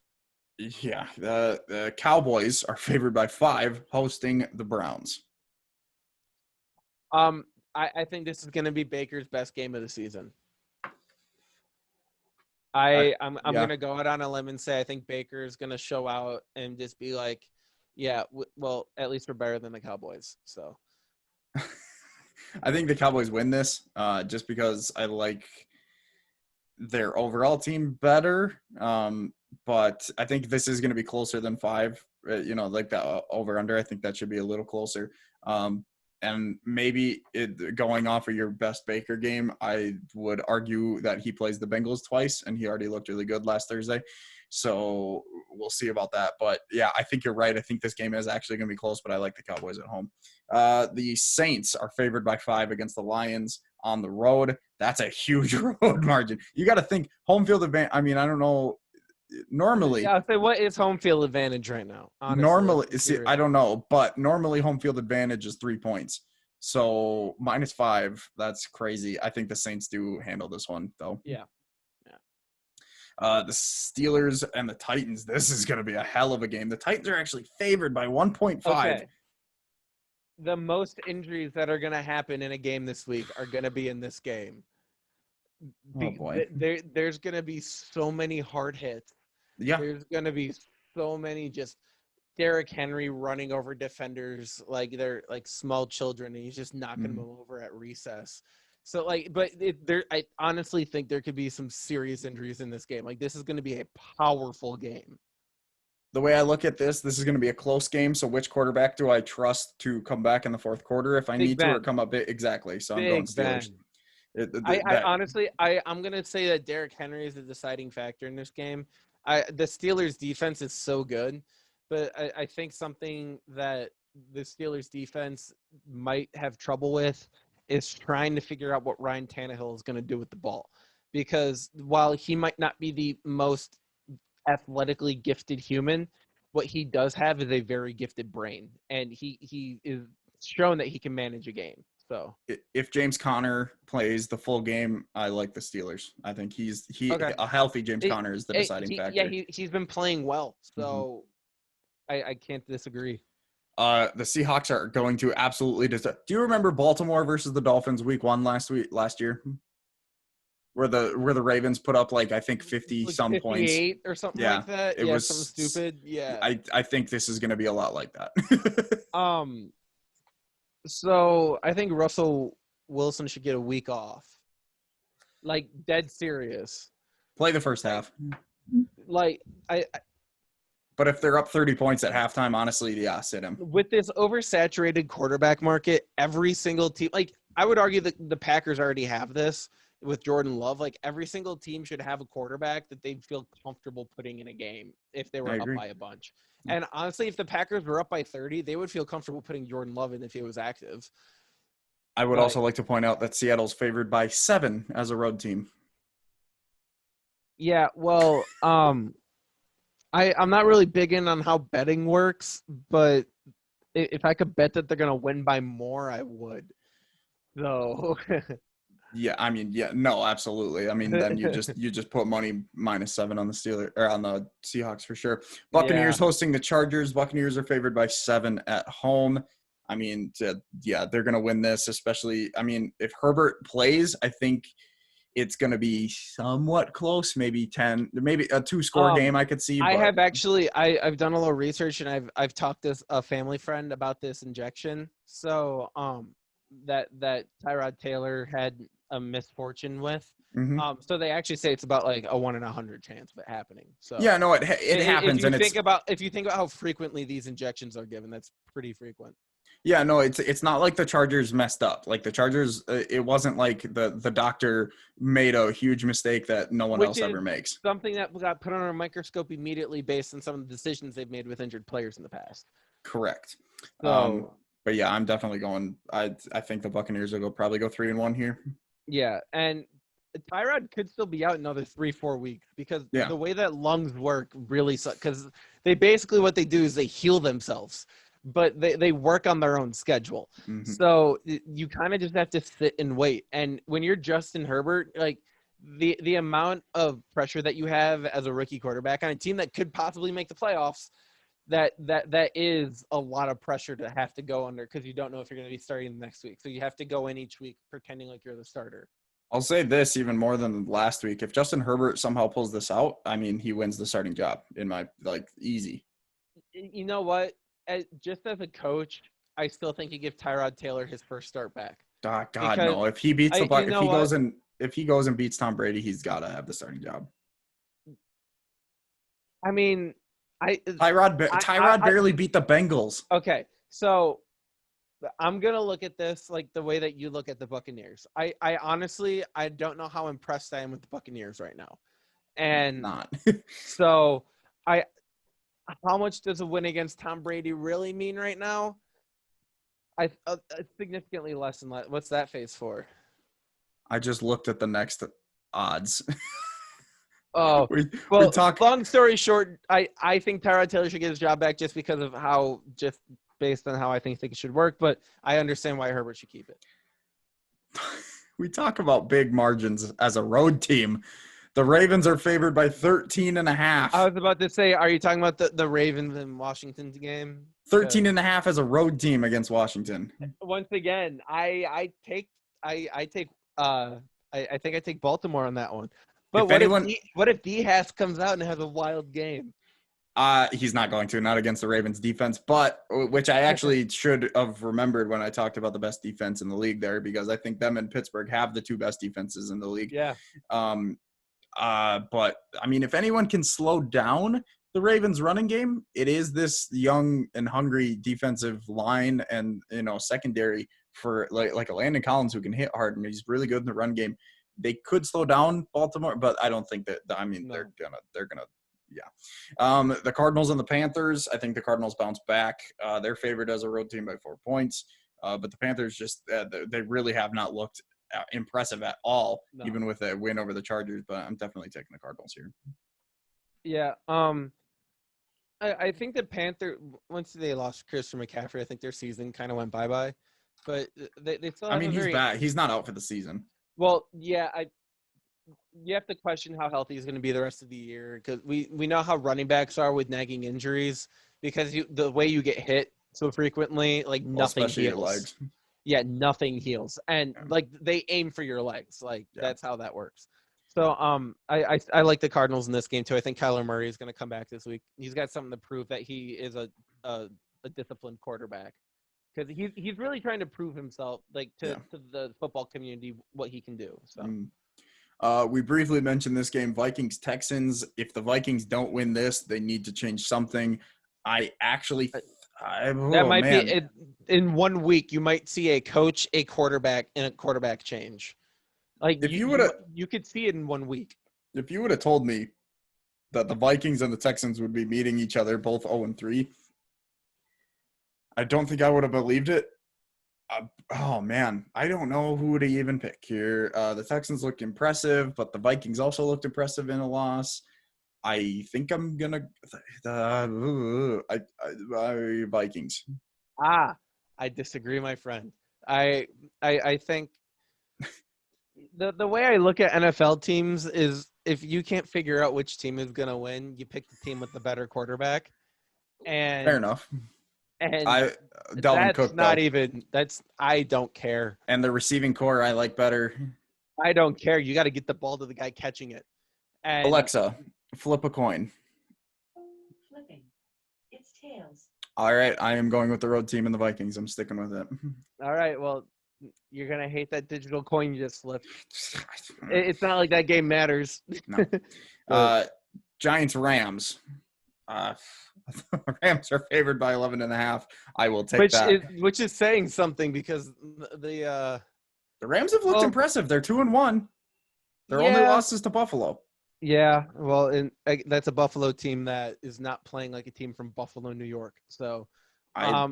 Yeah. The Cowboys are favored by 5 hosting the Browns. I think this is going to be Baker's best game of the season. I'm going to go out on a limb and say I think Baker is going to show out and just be like, yeah, well, at least we're better than the Cowboys. So I think the Cowboys win this just because I like their overall team better. But I think this is going to be closer than 5, like the over under. I think that should be a little closer. And maybe going off of your best Baker game, I would argue that he plays the Bengals twice, and he already looked really good last Thursday. So we'll see about that. But, yeah, I think you're right. I think this game is actually going to be close, but I like the Cowboys at home. The Saints are favored by 5 against the Lions on the road. That's a huge road margin. You got to think home field advantage. I mean, I don't know. Normally, yeah, I'll say what is home field advantage right now? Honestly, normally, see, I don't know, but normally home field advantage is 3 points. So -5, that's crazy. I think the Saints do handle this one, though. Yeah. The Steelers and the Titans. This is going to be a hell of a game. The Titans are actually favored by 1.5. Okay. The most injuries that are going to happen in a game this week are going to be in this game. Oh boy. There's going to be so many hard hits. Yeah. There's going to be so many just Derrick Henry running over defenders like they're like small children, and he's just knocking them over at recess. So I honestly think there could be some serious injuries in this game. Like, this is going to be a powerful game. The way I look at this is going to be a close game. So which quarterback do I trust to come back in the fourth quarter if I need to, or come up bit? Exactly. So I'm going Steelers. I'm going to say that Derrick Henry is the deciding factor in this game. The Steelers defense is so good, but I think something that the Steelers defense might have trouble with is trying to figure out what Ryan Tannehill is going to do with the ball. Because while he might not be the most athletically gifted human, what he does have is a very gifted brain, and he is shown that he can manage a game. So if James Conner plays the full game, I like the Steelers. I think a healthy James Conner is the deciding factor. Yeah, he's been playing well, so I can't disagree. The Seahawks are going to absolutely do you remember Baltimore versus the Dolphins week 1 last year? Where the Ravens put up like I think 50 some 58 points or something like that. It was something stupid. Yeah. I think this is going to be a lot like that. So I think Russell Wilson should get a week off. Like, dead serious. Play the first half. Like But if they're up 30 points at halftime, honestly, yeah, sit him. With this oversaturated quarterback market, every single team, like, I would argue that the Packers already have this with Jordan Love. Like, every single team should have a quarterback that they'd feel comfortable putting in a game if they were up by a bunch. And honestly, if the Packers were up by 30, they would feel comfortable putting Jordan Love in if he was active. I would also like to point out that Seattle's favored by 7 as a road team. Yeah, well, I'm not really big in on how betting works, but if I could bet that they're going to win by more, I would. So yeah, I mean, yeah, no, absolutely. I mean, then you just put money -7 on the Steelers or on the Seahawks for sure. Buccaneers hosting the Chargers. Buccaneers are favored by 7 at home. I mean, they're going to win this, especially, I mean, if Herbert plays, I think it's going to be somewhat close, maybe 10, maybe a 2-score game I could see. I've done a little research, and I've talked to a family friend about this injection. So that Tyrod Taylor had a misfortune with. So they actually say it's about like a 1 in 100 chance of it happening. So yeah, no, it happens. If you think about how frequently these injections are given, that's pretty frequent. Yeah, no, it's not like the Chargers messed up. Like the Chargers, it wasn't like the doctor made a huge mistake that no one else ever makes. Something that got put under a microscope immediately based on some of the decisions they've made with injured players in the past. Correct. So, but yeah, I'm definitely going. I think the Buccaneers will probably go 3-1 here. Yeah, and Tyrod could still be out another 3-4 weeks because the way that lungs work really sucks. Because they basically what they do is they heal themselves, but they work on their own schedule. So you kind of just have to sit and wait. And when you're Justin Herbert, like the amount of pressure that you have as a rookie quarterback on a team that could possibly make the playoffs, that is a lot of pressure to have to go under because you don't know if you're going to be starting next week. So you have to go in each week pretending like you're the starter. I'll say this even more than last week. If Justin Herbert somehow pulls this out, I mean, he wins the starting job in my easy. You know what? Just as a coach, I still think you give Tyrod Taylor his first start back. God, no! If he beats if he goes and beats Tom Brady, he's got to have the starting job. I mean, Tyrod barely beat the Bengals. Okay, so I'm gonna look at this like the way that you look at the Buccaneers. I honestly don't know how impressed I am with the Buccaneers right now, and not. So how much does a win against Tom Brady really mean right now? Significantly less than that. What's that face for? I just looked at the next odds. Oh, long story short, I think Tyrod Taylor should get his job back just because of just based on how I think it should work, but I understand why Herbert should keep it. We talk about big margins as a road team. The Ravens are favored by 13 and a half. I was about to say, are you talking about the Ravens and Washington game? 13 and a half as a road team against Washington. Once again, I think I take Baltimore on that one. But what if D Haas comes out and has a wild game? He's not going to, not against the Ravens defense, but which I actually should have remembered when I talked about the best defense in the league there, because I think them and Pittsburgh have the two best defenses in the league. Yeah. But I mean, if anyone can slow down the Ravens running game, it is this young and hungry defensive line and, secondary for like a Landon Collins who can hit hard, and he's really good in the run game. They could slow down Baltimore, but I don't think that, they're gonna. Yeah. The Cardinals and the Panthers, I think the Cardinals bounce back. They're favored as a road team by 4 points. But the Panthers they really have not looked impressive at all, even with a win over the Chargers. But I'm definitely taking the Cardinals here. Yeah. I think the Panthers, once they lost Christian McCaffrey, I think their season kind of went bye-bye. But they still have he's back. He's not out for the season. Well, yeah, you have to question how healthy he's going to be the rest of the year, because we know how running backs are with nagging injuries, because the way you get hit so frequently, like nothing heals. Your legs. Yeah, nothing heals, and like they aim for your legs, that's how that works. So I like the Cardinals in this game too. I think Kyler Murray is going to come back this week. He's got something to prove that he is a disciplined quarterback, because he's really trying to prove himself, to the football community, what he can do. So. We briefly mentioned this game, Vikings-Texans. If the Vikings don't win this, they need to change something. I actually that might be in 1 week. You might see a coach, a quarterback, and a quarterback change. Like if you could see it in 1 week. If you would have told me that the Vikings and the Texans would be meeting each other both 0-3, I don't think I would have believed it. Oh man, I don't know who to even pick here. The Texans looked impressive, but the Vikings also looked impressive in a loss. I think I'm gonna Vikings. I disagree, my friend. I think the way I look at NFL teams is, if you can't figure out which team is gonna win, you pick the team with the better quarterback. And fair enough. And Dalvin Cook, I don't care. And the receiving core I like better. I don't care. You got to get the ball to the guy catching it. And Alexa, flip a coin. Flipping. It's tails. All right, I am going with the road team and the Vikings. I'm sticking with it. All right, well, you're going to hate that digital coin you just flipped. It's not like that game matters. No. Giants-Rams. Rams are favored by 11.5. I will take that. Which is saying something, because the Rams have looked impressive. They're 2-1. Their only loss is to Buffalo. Yeah, well, and that's a Buffalo team that is not playing like a team from Buffalo, New York. So I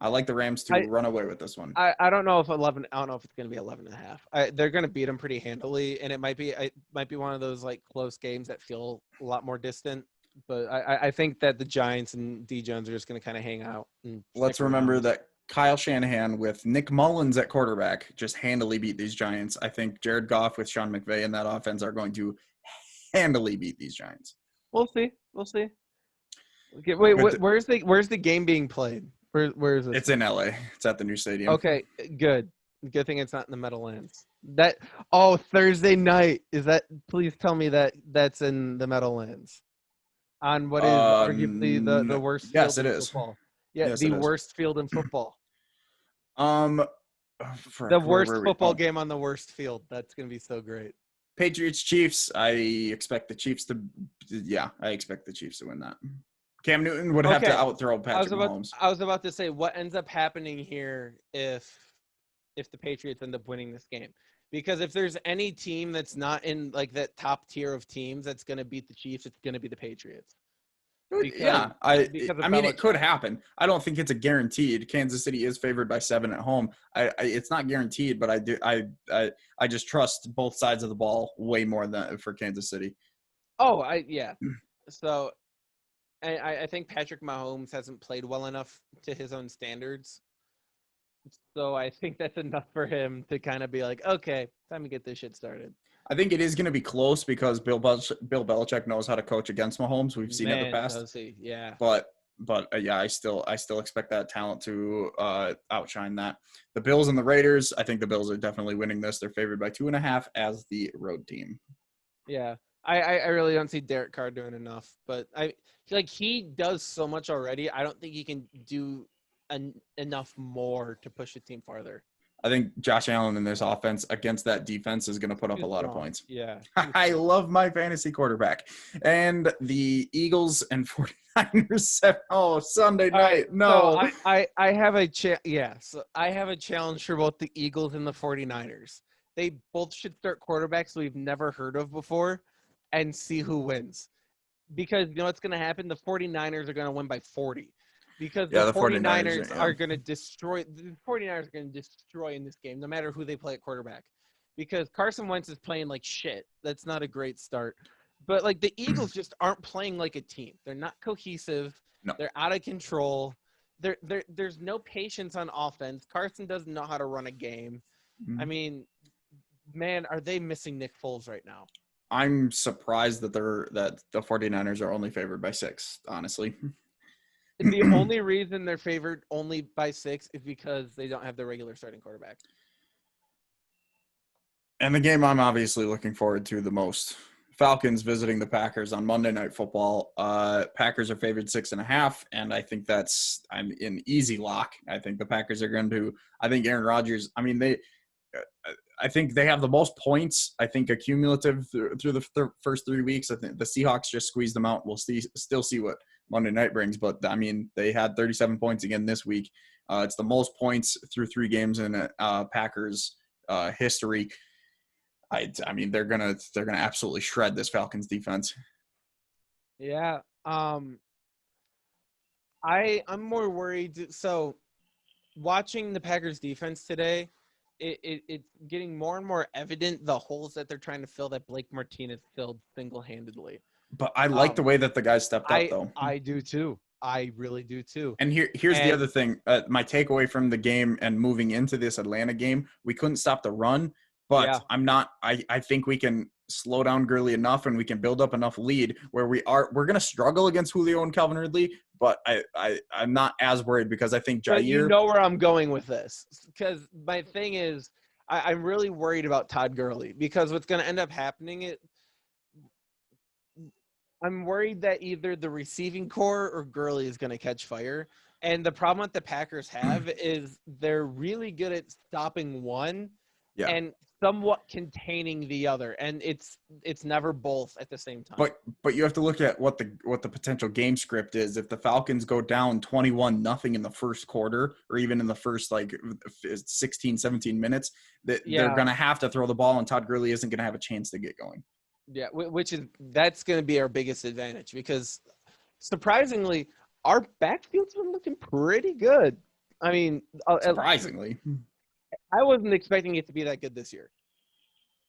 like the Rams to run away with this one. I don't know if 11. I don't know if it's going to be 11.5. They're going to beat them pretty handily, and it might be one of those close games that feel a lot more distant. But I think that the Giants and D Jones are just going to kind of hang out. Let's remember that Kyle Shanahan with Nick Mullins at quarterback just handily beat these Giants. I think Jared Goff with Sean McVay in that offense are going to handily beat these Giants. We'll see. Okay, wait, where's the game being played? Where is it? It's in LA. It's at the new stadium. Okay, good. Good thing it's not in the Meadowlands. Thursday night. Is that? Please tell me that's in the Meadowlands. On what is arguably the worst field in football. Yeah, yes, the worst field in football. The worst football game on the worst field. That's going to be so great. Patriots-Chiefs. I expect the Chiefs to win that. Cam Newton would have to outthrow Patrick Mahomes. I was about to say, what ends up happening here if the Patriots end up winning this game? Because if there's any team that's not in that top tier of teams that's going to beat the Chiefs, it's going to be the Patriots. I mean, it could happen. I don't think it's a guaranteed. Kansas City is favored by 7 at home. It's not guaranteed, but I just trust both sides of the ball way more than for Kansas City. So, I think Patrick Mahomes hasn't played well enough to his own standards. So I think that's enough for him to kind of be like, okay, time to get this shit started. I think it is going to be close because Bill Belichick knows how to coach against Mahomes. We've seen it in the past. Does he? Yeah. But yeah, I still expect that talent to outshine that. The Bills and the Raiders, I think the Bills are definitely winning this. They're favored by 2.5 as the road team. Yeah. I really don't see Derek Carr doing enough, but I feel like he does so much already. I don't think he can do enough more to push the team farther. I think Josh Allen in this offense against that defense is going to put up a lot of points. Yeah. I love my fantasy quarterback. And the Eagles and 49ers, Sunday night. No. So I have a I have a challenge for both the Eagles and the 49ers. They both should start quarterbacks we've never heard of before and see who wins. Because you know what's going to happen? The 49ers are going to win by 40. Because the 49ers are going to destroy – the 49ers are going to destroy in this game no matter who they play at quarterback. Because Carson Wentz is playing like shit. That's not a great start. But, like, the Eagles just aren't playing like a team. They're not cohesive. No. They're out of control. There's no patience on offense. Carson doesn't know how to run a game. Mm-hmm. I mean, man, are they missing Nick Foles right now? I'm surprised that the 49ers are only favored by 6, honestly. The only reason they're favored only by 6 is because they don't have the regular starting quarterback. And the game I'm obviously looking forward to the most, Falcons visiting the Packers on Monday Night Football. Packers are favored 6.5, and I think I'm in easy lock. I think the Packers are going to. I think Aaron Rodgers. I mean, I think they have the most points. I think accumulative through the first 3 weeks. I think the Seahawks just squeezed them out. We'll still see what Monday night brings, but I mean, they had 37 points again this week. It's the most points through 3 games in Packers history. I mean, they're gonna absolutely shred this Falcons defense. Yeah. I'm more worried. So watching the Packers defense today, it's getting more and more evident the holes that they're trying to fill that Blake Martinez filled single-handedly. But I like the way that the guys stepped up, though. I do too. I really do too. And here's the other thing. My takeaway from the game and moving into this Atlanta game, we couldn't stop the run. But yeah. I think we can slow down Gurley enough and we can build up enough lead where we're going to struggle against Julio and Calvin Ridley, but I'm not as worried because I think Jair. But you know where I'm going with this, because my thing is I'm really worried about Todd Gurley because what's going to end up happening I'm worried that either the receiving core or Gurley is going to catch fire. And the problem that the Packers have is they're really good at stopping one and somewhat containing the other, and it's never both at the same time. But you have to look at what the potential game script is. If the Falcons go down 21-0 in the first quarter, or even in the first 16, 17 minutes, they're going to have to throw the ball, and Todd Gurley isn't going to have a chance to get going. Yeah, that's going to be our biggest advantage because surprisingly, our backfield's been looking pretty good. I mean, surprisingly. I wasn't expecting it to be that good this year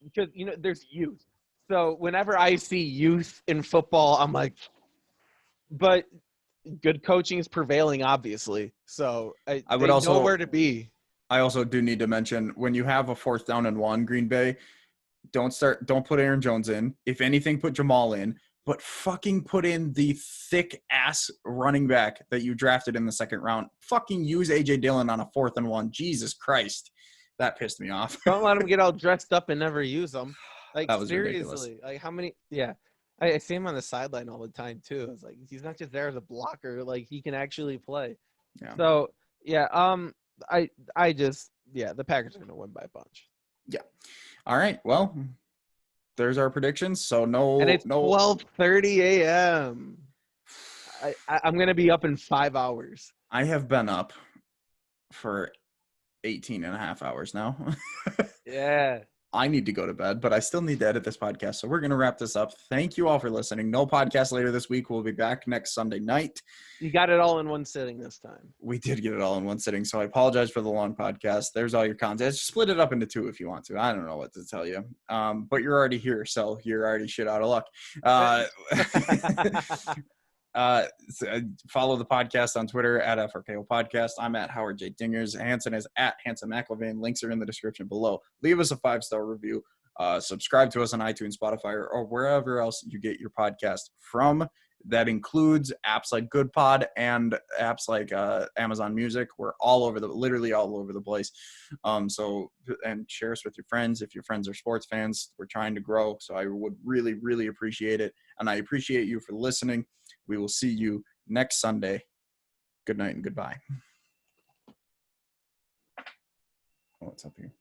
because, there's youth. So whenever I see youth in football, I'm like, but good coaching is prevailing, obviously. So I would also know where to be. I also do need to mention when you have a 4th down and 1, Green Bay, don't put Aaron Jones in. If anything, put Jamal in. But fucking put in the thick-ass running back that you drafted in the 2nd round. Fucking use A.J. Dillon on a 4th and 1. Jesus Christ. That pissed me off. Don't let him get all dressed up and never use them. Like, that was seriously. Ridiculous. Like, how many – yeah. I see him on the sideline all the time, too. It's like, he's not just there as a blocker. Like, he can actually play. Yeah. So, yeah, I just – yeah, the Packers are going to win by a bunch. Yeah. All right. Well – there's our predictions. So and it's 12:30 a.m. I'm going to be up in 5 hours. I have been up for 18 and a half hours now. Yeah. I need to go to bed, but I still need to edit this podcast. So we're going to wrap this up. Thank you all for listening. No podcast later this week. We'll be back next Sunday night. You got it all in one sitting this time. We did get it all in one sitting. So I apologize for the long podcast. There's all your content. Split it up into 2 if you want to. I don't know what to tell you. But you're already here. So you're already shit out of luck. Follow the podcast on Twitter at FRKO Podcast. I'm at Howard J. Dingers. Hanson is at Hanson McIlvain. Links are in the description below. Leave us a 5-star review. Subscribe to us on iTunes, Spotify, or wherever else you get your podcast from. That includes apps like GoodPod and apps like Amazon Music. We're literally all over the place. And share us with your friends. If your friends are sports fans, we're trying to grow. So I would really, really appreciate it. And I appreciate you for listening. We will see you next Sunday. Good night and goodbye. Oh, what's up here?